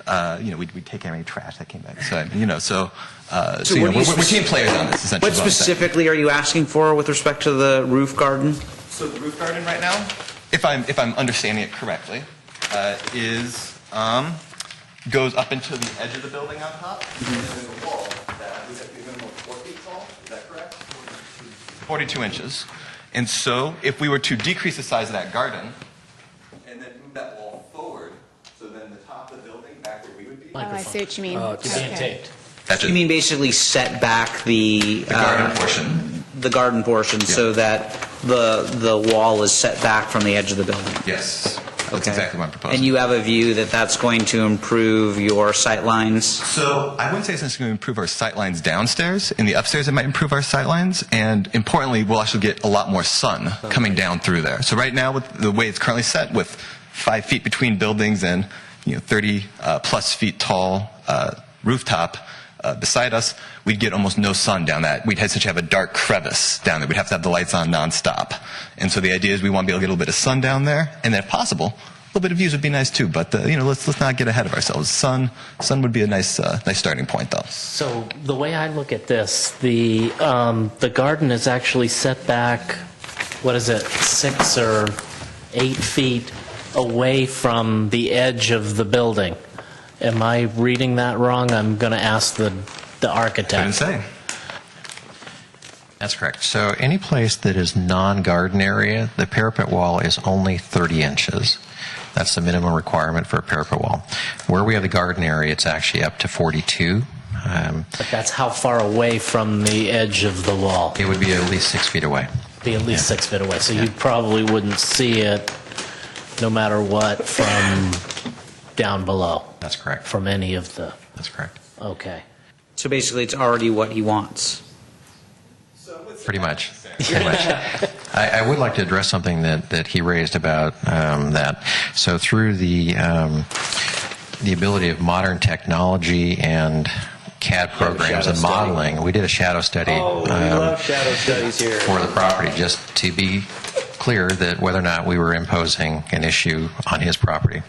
We'd take care of any trash that came back. So, we're team players on this. Essentially, what specifically are you asking for with respect to the roof garden? So the roof garden right now, if I'm understanding it correctly, goes up into the edge of the building on top, and then the wall that would have to be a minimum of 4 feet tall. Is that correct? 42 inches. And so, if we were to decrease the size of that garden, and then move that wall forward, so then the top of the building back where we would be. Oh, I see what you mean. It's being taped. You mean basically set back the garden portion. The garden portion, so that the wall is set back from the edge of the building. Yes, that's exactly what I'm proposing. And you have a view that that's going to improve your sight lines? So I wouldn't say it's necessarily going to improve our sight lines downstairs. In the upstairs, it might improve our sight lines. And importantly, we'll actually get a lot more sun coming down through there. So right now, with the way it's currently set, with 5 feet between buildings and 30 plus feet tall rooftop beside us, we'd get almost no sun down that. We'd essentially have a dark crevice down there. We'd have to have the lights on nonstop. And so the idea is we want to be able to get a little bit of sun down there, and then if possible, a little bit of views would be nice too. But let's not get ahead of ourselves. Sun would be a nice starting point, though. So the way I look at this, the garden is actually set back, 6 or 8 feet away from the edge of the building. Am I reading that wrong? I'm going to ask the architect. I didn't say. That's correct. So any place that is non-garden area, the parapet wall is only 30 inches. That's the minimum requirement for a parapet wall. Where we have the garden area, it's actually up to 42. But that's how far away from the edge of the wall? It would be at least 6 feet away. Be at least 6 feet away, so you probably wouldn't see it no matter what from down below. That's correct. From any of the, That's correct. okay. So basically, it's already what he wants. Pretty much. Pretty much. I would like to address something that he raised about that. So through the ability of modern technology and CAD programs and modeling, we did a shadow study We love shadow studies here. for the property, just to be clear that whether or not we were imposing an issue on his property.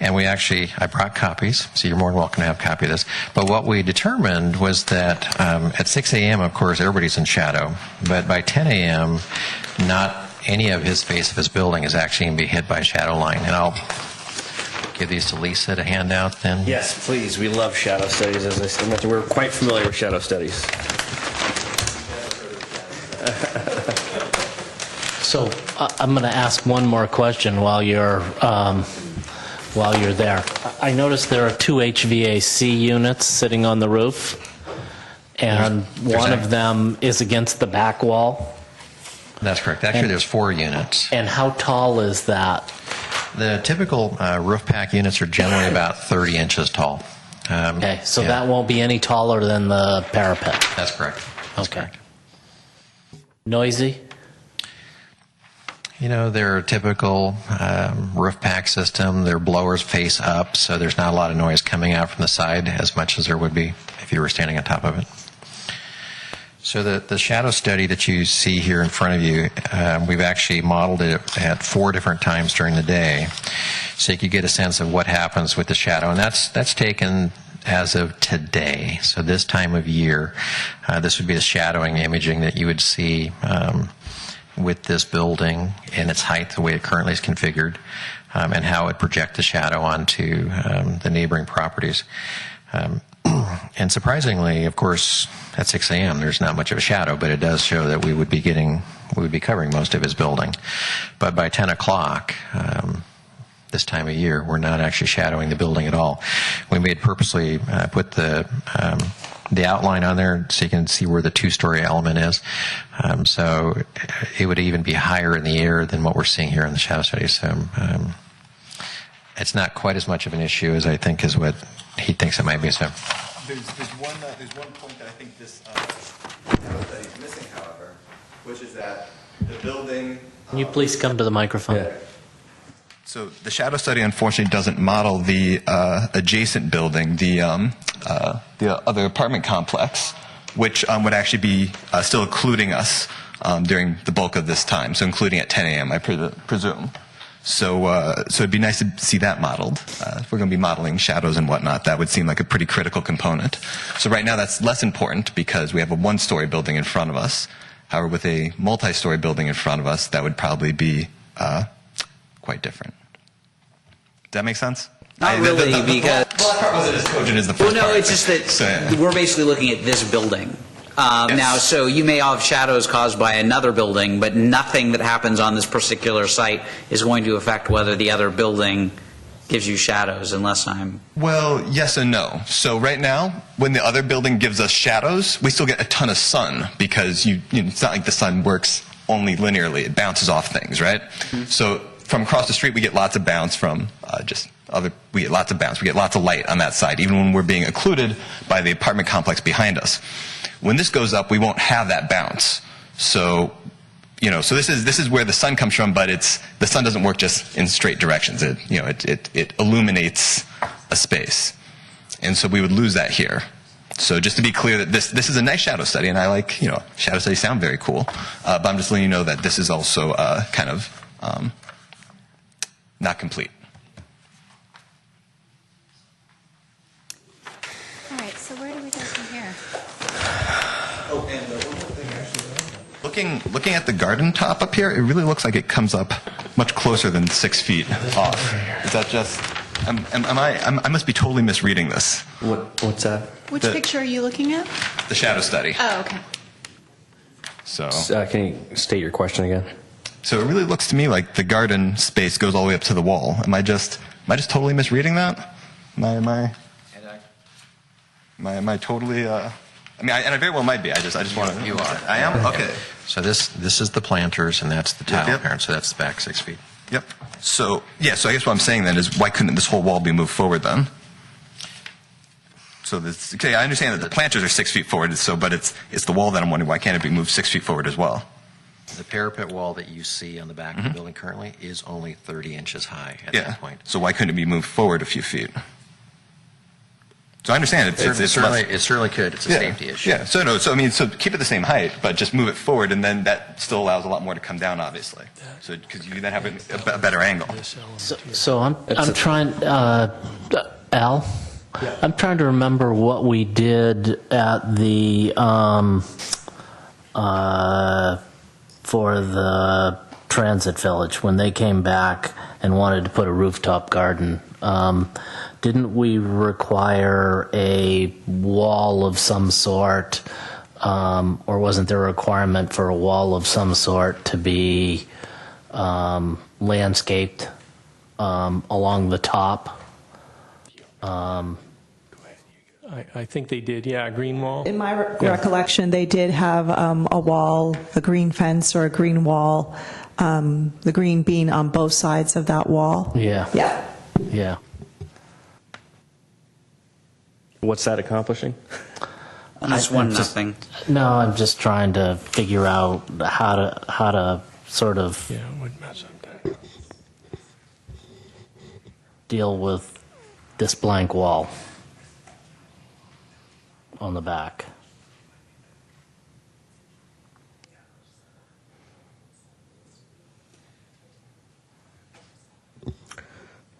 And we actually, I brought copies, so you're more than welcome to have a copy of this. But what we determined was that at 6 a.m., of course, everybody's in shadow. But by 10 a.m., not any of his face of his building is actually going to be hit by a shadow line. And I'll give these to Lisa to hand out then. Yes, please. We love shadow studies. As I mentioned, we're quite familiar with shadow studies. So I'm going to ask one more question while you're there. I noticed there are 2 HVAC units sitting on the roof, and one of them is against the back wall. That's correct. Actually, there's 4 units. And how tall is that? The typical roof pack units are generally about 30 inches tall. Okay, so that won't be any taller than the parapet. That's correct. That's correct. Noisy? You know, they're a typical roof pack system. Their blowers face up, so there's not a lot of noise coming out from the side as much as there would be if you were standing on top of it. So the shadow study that you see here in front of you, we've actually modeled it at 4 different times during the day, so you could get a sense of what happens with the shadow. And that's taken as of today. So this time of year, this would be the shadowing imaging that you would see with this building and its height, the way it currently is configured, and how it projects the shadow onto the neighboring properties. And surprisingly, of course, at 6 a.m., there's not much of a shadow, but it does show that we would be covering most of his building. But by 10 o'clock, this time of year, we're not actually shadowing the building at all. We made purposely put the outline on there so you can see where the 2-story element is. So it would even be higher in the air than what we're seeing here in the shadow study. So it's not quite as much of an issue as I think is what he thinks it might be. So There's one point that I think this shadow study is missing, however, which is that the building. Can you please come to the microphone? Yeah. So the shadow study unfortunately doesn't model the adjacent building, the other apartment complex, which would actually be still including us during the bulk of this time, so including at 10 a.m., I presume. So it'd be nice to see that modeled. If we're going to be modeling shadows and whatnot, that would seem like a pretty critical component. So right now that's less important because we have a 1-story building in front of us. However, with a multi-story building in front of us, that would probably be quite different. Does that make sense? Not really, because... Well, that part wasn't as cogent as the first part. Well, no, it's just that we're basically looking at this building. Now, so you may have shadows caused by another building, but nothing that happens on this particular site is going to affect whether the other building gives you shadows, unless I'm... Well, yes and no. So right now, when the other building gives us shadows, we still get a ton of sun because it's not like the sun works only linearly. It bounces off things, right? Mm-hmm. So from across the street, we get lots of bounce from we get lots of bounce. We get lots of light on that side, even when we're being occluded by the apartment complex behind us. When this goes up, we won't have that bounce. So, so this is where the sun comes from, but the sun doesn't work just in straight directions. It illuminates a space, and so we would lose that here. So just to be clear that this is a nice shadow study, and I like shadow studies sound very cool, but I'm just letting you know that this is also kind of not complete. All right, so where do we go from here? Oh, and one more thing, actually. Looking at the garden top up here, it really looks like it comes up much closer than 6 feet off. Is that just... I must be totally misreading this. What's that? Which picture are you looking at? The shadow study. Oh, okay. So can you state your question again? So it really looks to me like the garden space goes all the way up to the wall. Am I just totally misreading that? Am I totally I mean, and I very well might be. I just want to. You are. I am? Okay. So this is the planters, and that's the tile Yep. appearance, so that's the back 6 feet. Yep. So I guess what I'm saying then is, why couldn't this whole wall be moved forward then? So okay, I understand that the planters are 6 feet forward, but it's the wall that I'm wondering, why can't it be moved 6 feet forward as well? The parapet wall that you see on the back of the building currently is only 30 inches high at that point. So why couldn't it be moved forward a few feet? So I understand It certainly could. It's a safety issue. Yeah. So keep it the same height, but just move it forward, and then that still allows a lot more to come down, obviously. So because you then have a better angle. So I'm trying, Al, I'm trying to remember what we did at the, for the Transit Village when they came back and wanted to put a rooftop garden. Didn't we require a wall of some sort, or wasn't there a requirement for a wall of some sort to be landscaped along the top? I think they did, yeah, a green wall. In my recollection, they did have a wall, a green fence or a green wall, the green being on both sides of that wall. Yeah. Yeah. Yeah. What's that accomplishing? That's 1-0. No, I'm just trying to figure out how to sort of Yeah, it would mess up that. deal with this blank wall on the back.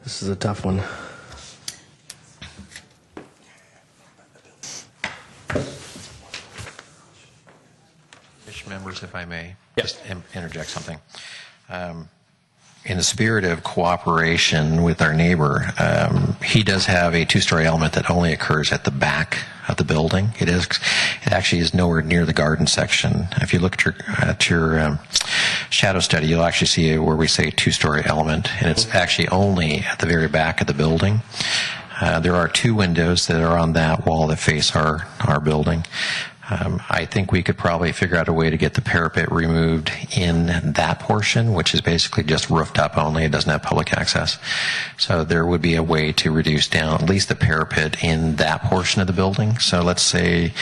This is a tough one. Commission members, if I may, just interject something. In the spirit of cooperation with our neighbor, he does have a 2-story element that only occurs at the back of the building. It actually is nowhere near the garden section. If you look at your shadow study, you'll actually see where we say 2-story element, and it's actually only at the very back of the building. There are 2 windows that are on that wall that face our building. I think we could probably figure out a way to get the parapet removed in that portion, which is basically just roofed up only. It doesn't have public access. So there would be a way to reduce down at least the parapet in that portion of the building. So let's say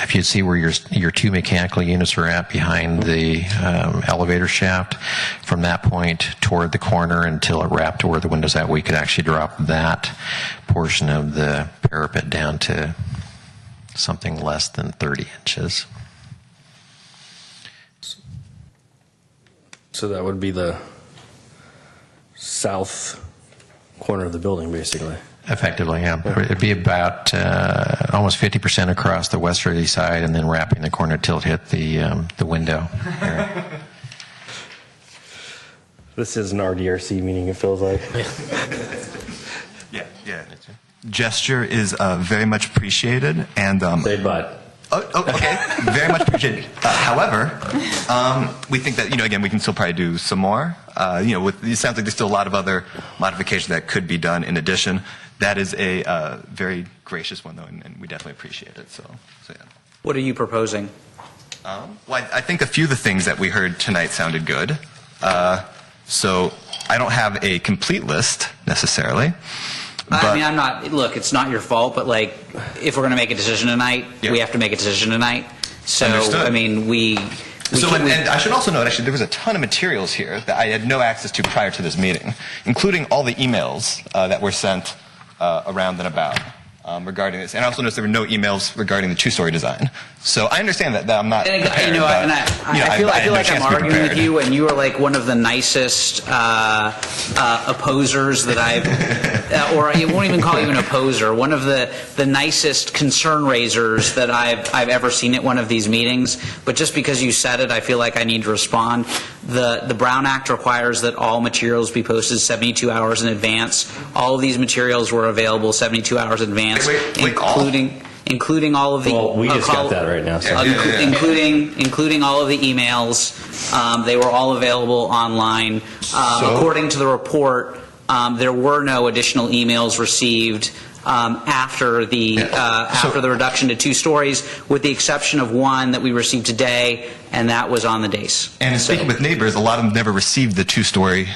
if you see where your 2 mechanical units are at behind the elevator shaft, from that point toward the corner until it wrapped to where the window's at, we could actually drop that portion of the parapet down to something less than 30 inches. So that would be the south corner of the building, basically. Effectively, yeah. It'd be about almost 50% across the westerly side, and then wrapping the corner till it hit the window. This is an RDRC meeting, it feels like. Yeah. Gesture is very much appreciated, and say but. Okay, very much appreciated. However, we think that again, we can still probably do some more. It sounds like there's still a lot of other modifications that could be done in addition. That is a very gracious one, though, and we definitely appreciate it. So yeah. What are you proposing? Well, I think a few of the things that we heard tonight sounded good. So I don't have a complete list necessarily. I mean, look, it's not your fault, but if we're going to make a decision tonight, we have to make a decision tonight. So, Understood. I mean, and I should also note, actually, there was a ton of materials here that I had no access to prior to this meeting, including all the emails that were sent around and about regarding this. And I also noticed there were no emails regarding the 2-story design. So I understand that I'm not prepared. I feel like I'm arguing with you, and you are like one of the nicest opposers that I've, or I won't even call you an opposer, one of the nicest concern raisers that I've ever seen at one of these meetings. But just because you said it, I feel like I need to respond. The Brown Act requires that all materials be posted 72 hours in advance. All of these materials were available 72 hours in advance, including all of the. Well, we just got that right now. So. Including all of the emails. They were all available online. According to the report, there were no additional emails received after the reduction to 2 stories, with the exception of one that we received today, and that was on the days. And in speaking with neighbors, a lot of them never received the 2-story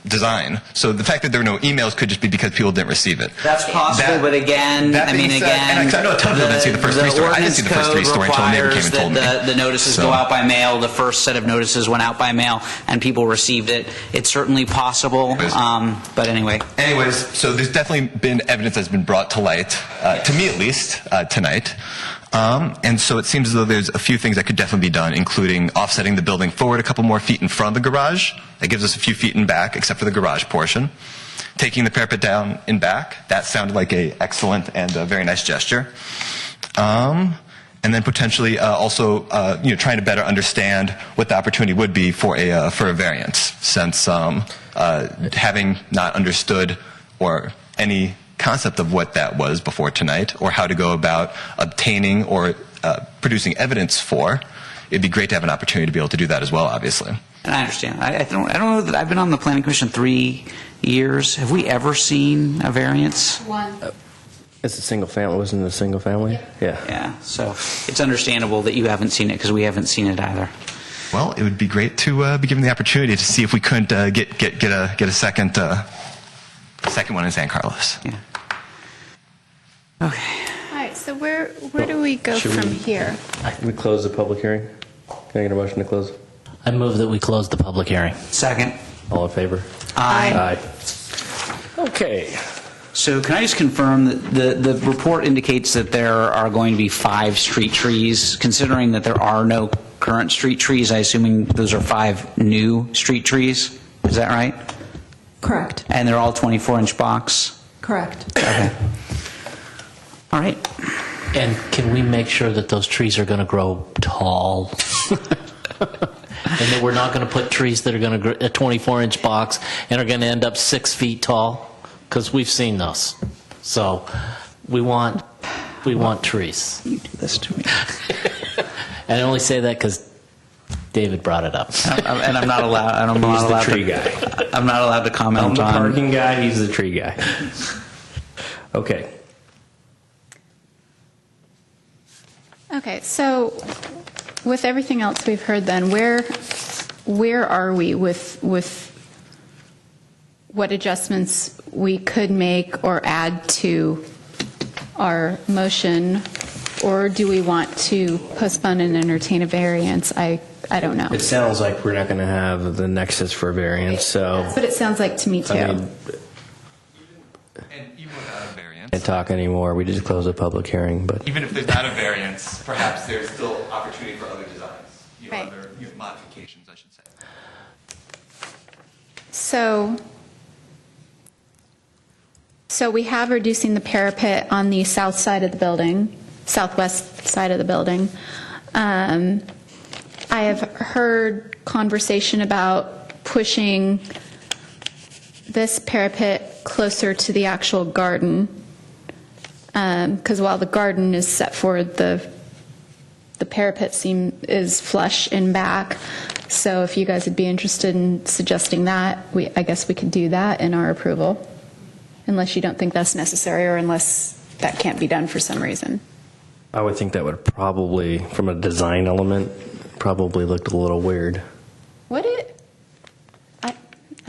design. So the fact that there were no emails could just be because people didn't receive it. That's possible, but again, that I mean, being said, and I know a ton of people didn't see the first 3-story. I didn't see the first 3-story until a neighbor came and told me. The notices go out by mail. The first set of notices went out by mail, and people received it. It's certainly possible, but anyway. Anyways, so there's definitely been evidence that's been brought to light, to me at least, tonight. And so it seems as though there's a few things that could definitely be done, including offsetting the building forward a couple more feet in front of the garage. That gives us a few feet in back, except for the garage portion. Taking the parapet down in back, that sounded like an excellent and a very nice gesture. And then potentially also trying to better understand what the opportunity would be for a variance, since having not understood or any concept of what that was before tonight, or how to go about obtaining or producing evidence for, it'd be great to have an opportunity to be able to do that as well, obviously. And I understand. I don't know that I've been on the Planning Commission 3 years. Have we ever seen a variance? One. It's a single family. Wasn't it a single family? Yeah. Yeah. So it's understandable that you haven't seen it, because we haven't seen it either. Well, it would be great to be given the opportunity to see if we couldn't get a second one in San Carlos. Yeah. Okay. All right, so where do we go Should from we- here? We close the public hearing? Can I get a motion to close? I move that we close the public hearing. Second. All in favor? Aye. Aye. Okay. So can I just confirm that the report indicates that there are going to be 5 street trees? Considering that there are no current street trees, I assuming those are 5 new street trees? Is that right? Correct. And they're all 24-inch box? Correct. Okay. All right. And can we make sure that those trees are going to grow tall? And that we're not going to put trees that are going to grow a 24-inch box and are going to end up 6 feet tall? Because we've seen those. So we want trees. You do this to me. And I only say that because David brought it up. And I'm not allowed. He's the tree guy. I'm not allowed to comment I'm the on. parking guy. He's the tree guy. Okay. Okay, so with everything else we've heard then, where are we with what adjustments we could make or add to our motion, or do we want to postpone and entertain a variance? I don't know. It sounds like we're not going to have the nexus for variance, so That's what it sounds like to me too. I mean, can't talk anymore. We just closed a public hearing, but Even if there's not a variance, perhaps there's still opportunity for other designs, Right. other modifications, I should say. So we have reducing the parapet on the south side of the building, southwest side of the building. I have heard conversation about pushing this parapet closer to the actual garden, because while the garden is set forward, the parapet is flush in back. So if you guys would be interested in suggesting that, I guess we could do that in our approval, unless you don't think that's necessary, or unless that can't be done for some reason. I would think that would probably, from a design element, probably look a little weird. Would it? I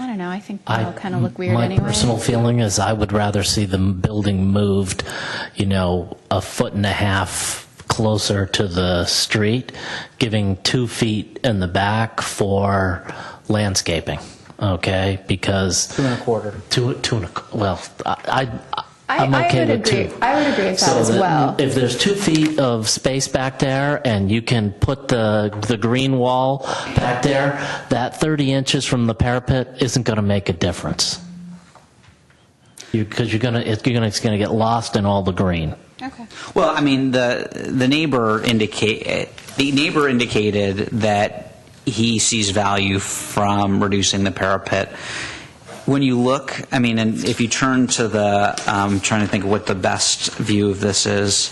don't know. I think that'll kind of look weird My anyway. personal feeling is I would rather see the building moved, 1.5 feet closer to the street, giving 2 feet in the back for landscaping. Okay, because 2.25. Well, I'm okay with 2. I would agree with that as well. If there's 2 feet of space back there, and you can put the green wall back there, that 30 inches from the parapet isn't going to make a difference. Because it's going to get lost in all the green. Okay. Well, I mean, the neighbor indicated that he sees value from reducing the parapet. When you look, I mean, and if you turn to I'm trying to think of what the best view of this is.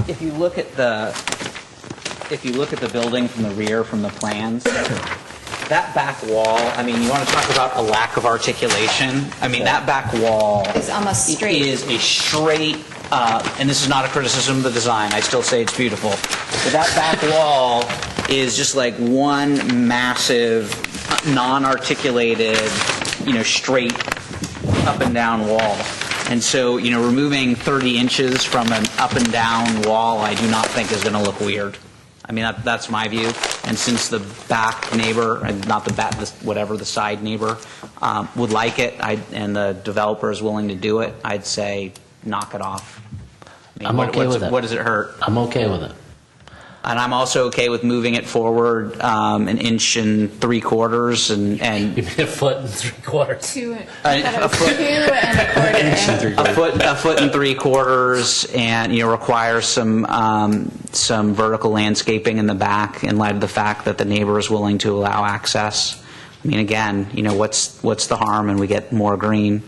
If you look at the building from the rear, from the plans, that back wall, I mean, you want to talk about a lack of articulation? I mean, that back wall It's almost straight. is a straight, and this is not a criticism of the design, I still say it's beautiful, but that back wall is just like one massive, non-articulated, straight up and down wall. And so, removing 30 inches from an up and down wall, I do not think is going to look weird. I mean, that's my view. And since the back neighbor, and not the back, whatever the side neighbor, would like it, and the developer is willing to do it, I'd say knock it off. I mean, I'm okay with it. What does it hurt? I'm okay with it. And I'm also okay with moving it forward an inch and 3/4 and You mean a foot and 3/4? a foot. A foot and 3/4, and require some vertical landscaping in the back in light of the fact that the neighbor is willing to allow access. I mean, again, what's the harm, and we get more green.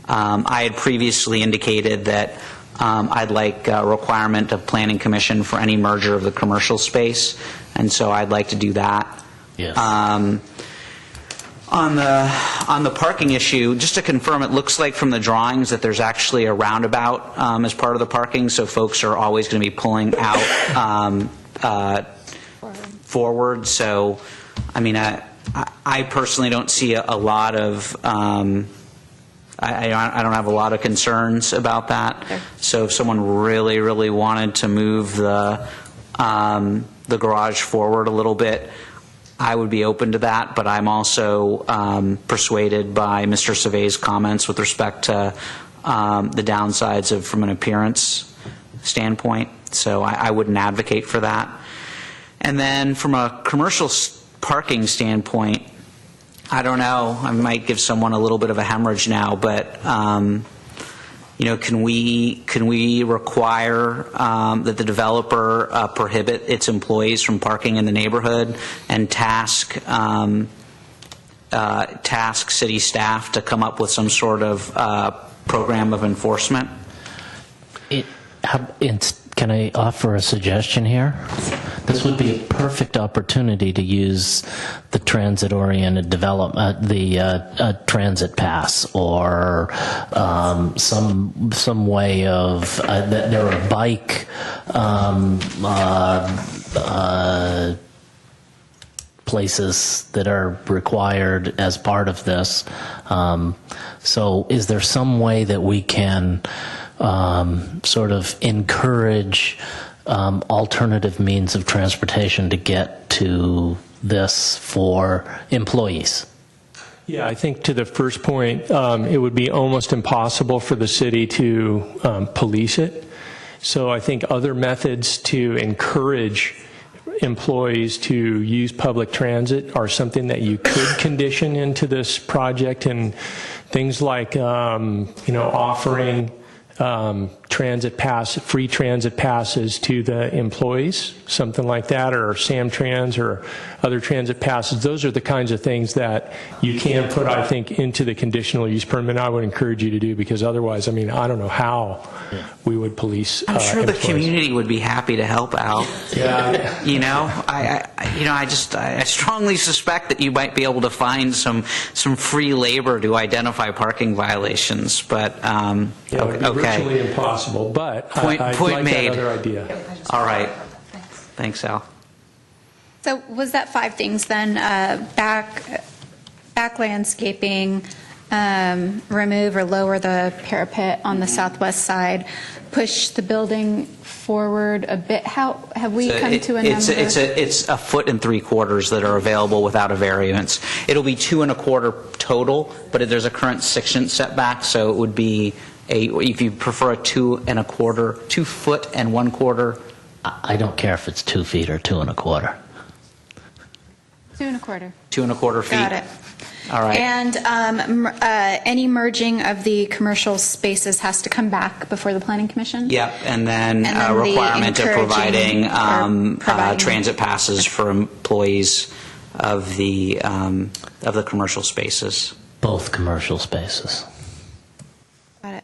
I had previously indicated that I'd like a requirement of Planning Commission for any merger of the commercial space, and so I'd like to do that. Yes. On the parking issue, just to confirm, it looks like from the drawings that there's actually a roundabout as part of the parking, so folks are always going to be pulling out forward. So, I mean, I personally don't see a lot of. I don't have a lot of concerns about that. Okay. So if someone really, really wanted to move the garage forward a little bit, I would be open to that. But I'm also persuaded by Mr. Save's comments with respect to the downsides from an appearance standpoint. So I wouldn't advocate for that. And then from a commercial parking standpoint, I don't know. I might give someone a little bit of a hemorrhage now, but can we require that the developer prohibit its employees from parking in the neighborhood and task city staff to come up with some sort of program of enforcement? Can I offer a suggestion here? This would be a perfect opportunity to use the transit-oriented development, the transit pass, or some way of there are bike places that are required as part of this. So, is there some way that we can sort of encourage alternative means of transportation to get to this for employees? Yeah, I think to the first point, it would be almost impossible for the city to police it. So I think other methods to encourage employees to use public transit are something that you could condition into this project, and things like offering free transit passes to the employees, something like that, or Samtrans or other transit passes. Those are the kinds of things that you can put, I think, into the conditional use permit. I would encourage you to do, because otherwise, I mean, I don't know how we would police. I'm sure employees. The community would be happy to help out. Yeah. I strongly suspect that you might be able to find some free labor to identify parking violations, but It would be virtually impossible, but Point I like made. that other idea. All right. Thanks, Al. So was that 5 things then? Back landscaping, remove or lower the parapet on the southwest side, push the building forward a bit. How have we come to a number? It's a foot and 3/4 that are available without a variance. It'll be 2 1/4 total, but there's a current 6-inch setback, so it would be if you prefer a 2 1/4, 2 foot and 1/4. I don't care if it's 2 feet or 2 1/4. 2 1/4. 2 1/4 feet. Got it. All right. And any merging of the commercial spaces has to come back before the Planning Commission? Yep, and then And then a the requirement of encouraging providing providing- transit passes for employees of the commercial spaces. Both commercial spaces. Got it.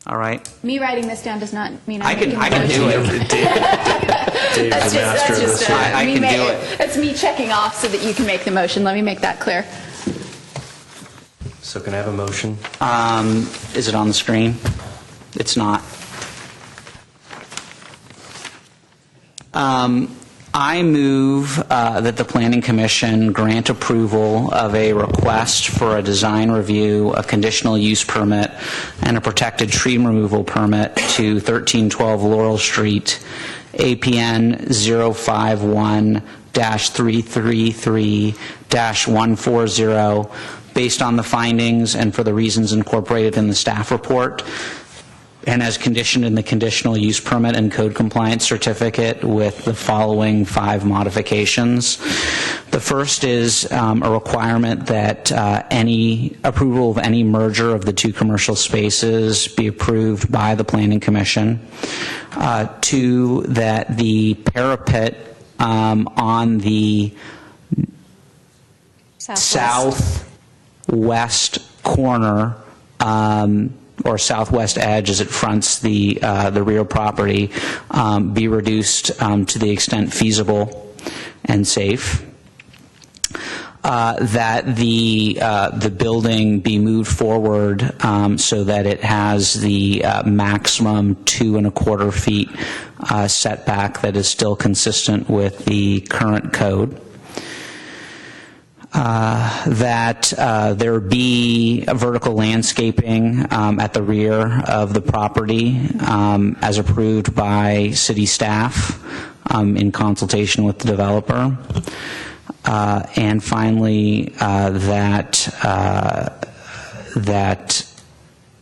All right? Me writing this down does not mean I I'm can making do the motion. it. Dave's the master of this. I can do it. It's me checking off so that you can make the motion. Let me make that clear. So can I have a motion? Is it on the screen? It's not. I move that the Planning Commission grant approval of a request for a design review, a conditional use permit, and a protected tree removal permit to 1312 Laurel Street, APN 051-333-140, based on the findings and for the reasons incorporated in the staff report, and as conditioned in the conditional use permit and code compliance certificate with the following 5 modifications. The first is a requirement that any approval of any merger of the 2 commercial spaces be approved by the Planning Commission. 2, that the parapet on the southwest corner or southwest edge as it fronts the rear property be reduced to the extent feasible and safe. That the building be moved forward so that it has the maximum 2.25 feet setback that is still consistent with the current code. That there be a vertical landscaping at the rear of the property as approved by city staff in consultation with the developer. And finally, that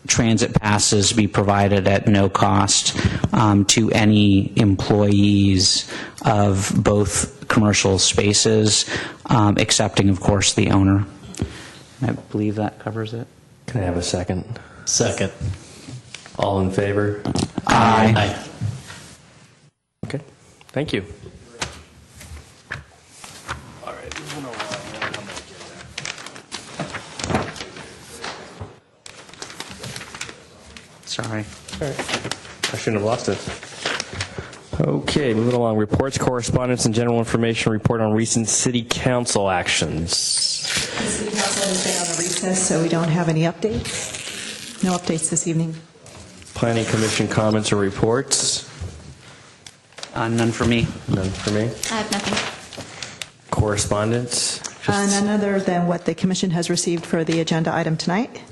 transit passes be provided at no cost to any employees of both commercial spaces, excepting, of course, the owner. I believe that covers it. Can I have a second? Second. All in favor? Aye. Okay, thank you. Sorry. All right. I shouldn't have lost it. Okay, moving along. Reports, correspondence, and general information report on recent city council actions. The city council has been on a recess, so we don't have any updates. No updates this evening. Planning Commission comments or reports? None for me. None for me. I have nothing. Correspondence? None other than what the commission has received for the agenda item tonight.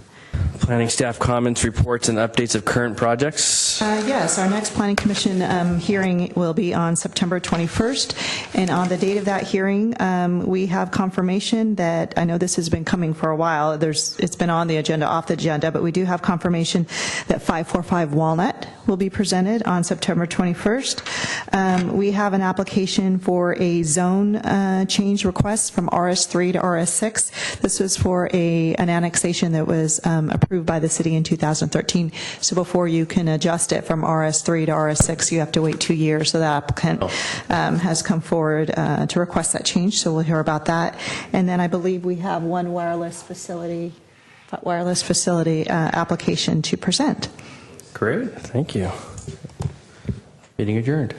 Planning staff comments, reports, and updates of current projects? Yes, our next Planning Commission hearing will be on September 21st, and on the date of that hearing, we have confirmation that, I know this has been coming for a while, it's been on the agenda, off the agenda, but we do have confirmation that 545 Walnut will be presented on September 21st. We have an application for a zone change request from RS3 to RS6. This was for an annexation that was approved by the city in 2013. So before you can adjust it from RS3 to RS6, you have to wait 2 years. So the applicant has come forward to request that change. So we'll hear about that. And then I believe we have one wireless facility application to present. Great, thank you. Meeting adjourned.